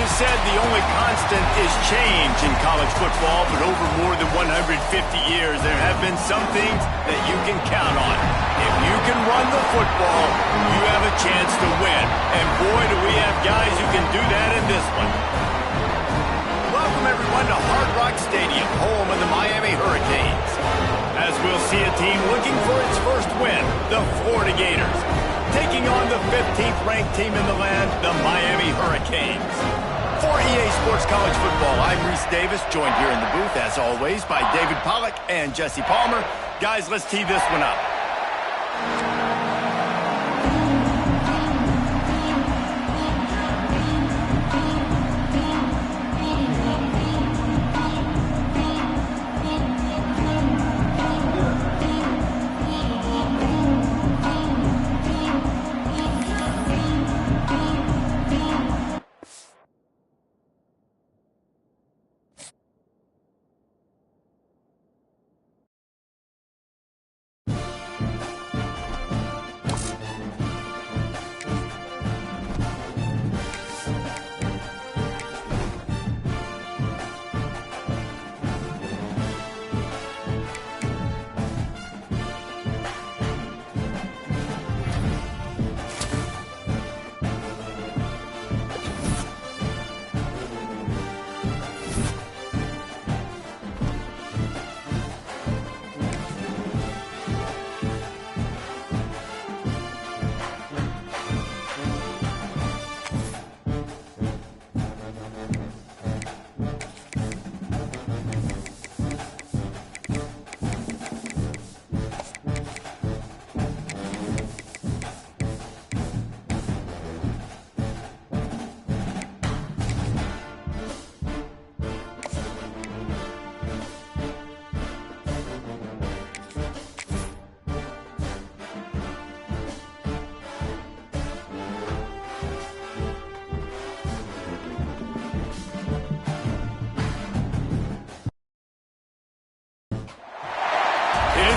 Speaker 1: is said the only constant is change in college football, but over more than 150 years, there have been some things that you can count on. If you can run the football, you have a chance to win. And boy, do we have guys who can do that in this one. Welcome, everyone, to Hard Rock Stadium, home of the Miami Hurricanes. As we'll see a team looking for its first win, the Florida Gators, taking on the 15th ranked team in the land, the Miami Hurricanes. For EA Sports College Football, I'm Reese Davis, joined here in the booth, as always, by David Pollack and Jesse Palmer. Guys, let's tee this one up.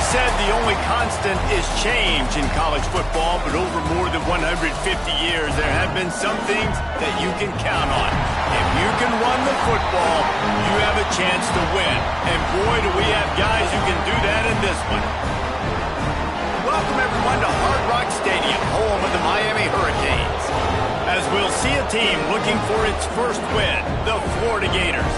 Speaker 1: Said the only constant is change in college football, but over more than 150 years, there have been some things that you can count on. If you can run the football, you have a chance to win. And boy, do we have guys who can do that in this one. Welcome, everyone, to Hard Rock Stadium, home of the Miami Hurricanes. As we'll see a team looking for its first win, the Florida Gators,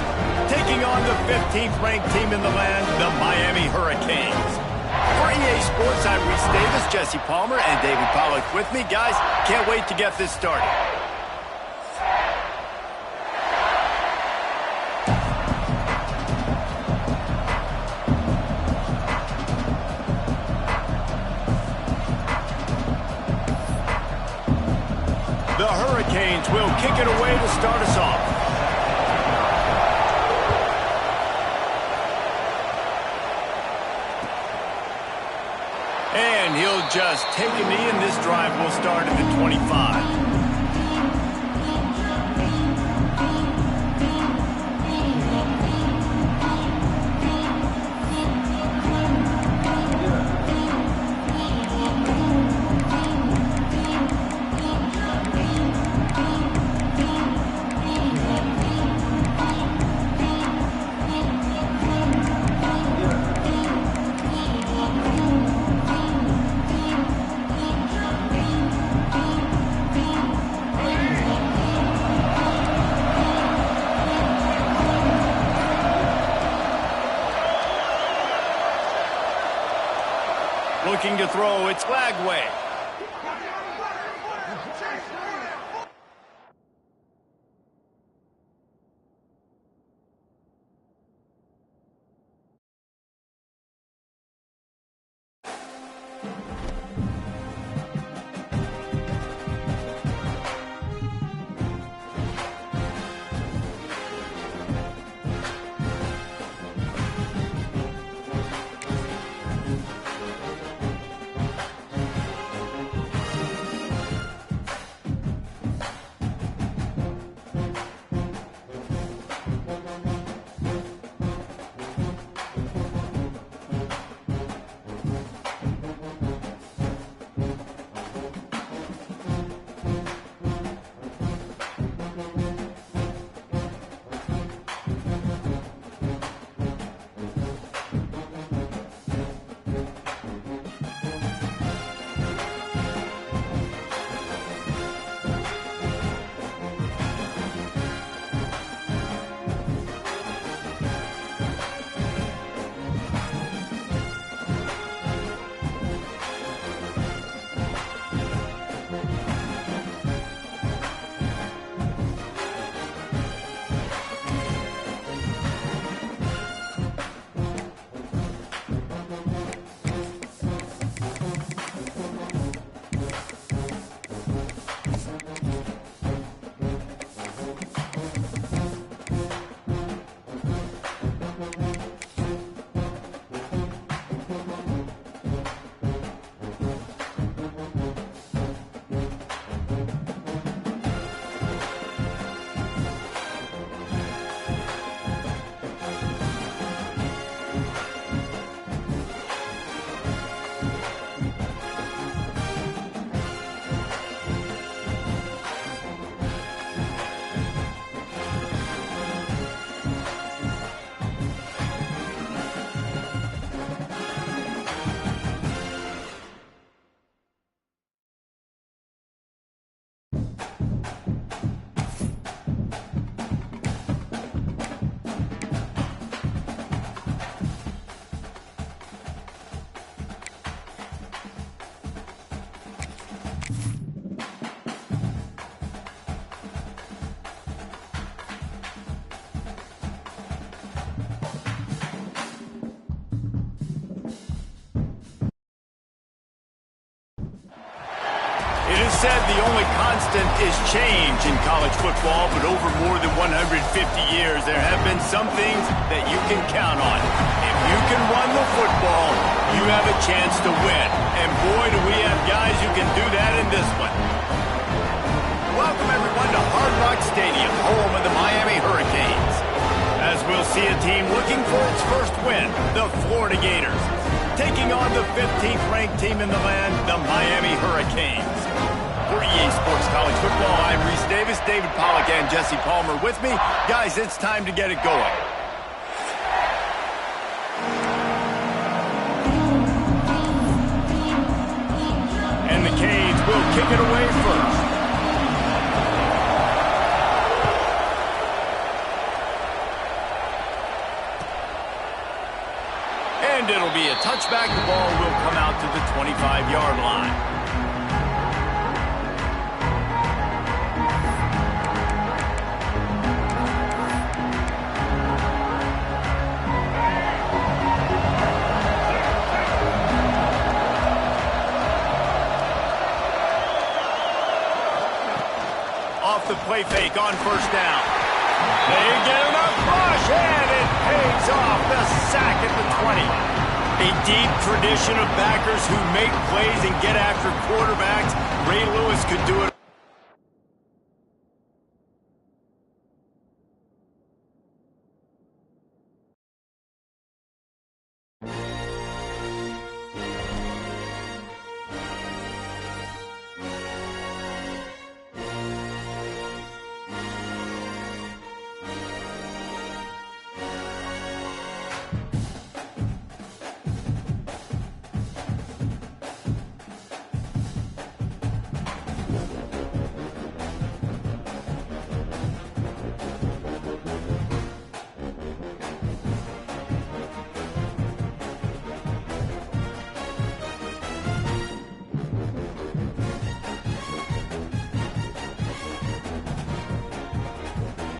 Speaker 1: taking on the 15th ranked team in the land, the Miami Hurricanes. For EA Sports, I'm Reese Davis, Jesse Palmer, and David Pollack with me. Guys, can't wait to get this started. The Hurricanes will kick it away to start us off. And he'll just take a knee, and this drive will start at the 25. Looking to throw, it's Lagway. It is said the only constant is change in college football, but over more than 150 years, there have been some things that you can count on. If you can run the football, you have a chance to win. And boy, do we have guys who can do that in this one. Welcome, everyone, to Hard Rock Stadium, home of the Miami Hurricanes. As we'll see a team looking for its first win, the Florida Gators, taking on the 15th ranked team in the land, the Miami Hurricanes. For EA Sports College Football, I'm Reese Davis, David Pollack, and Jesse Palmer with me. Guys, it's time to get it going. And the Canes will kick it away first. And it'll be a touchback. The ball will come out to the 25-yard line. Off the play fake on first down. They get enough rush, and it pays off. The sack at the 20. A deep tradition of backers who make plays and get after quarterbacks. Ray Lewis could do it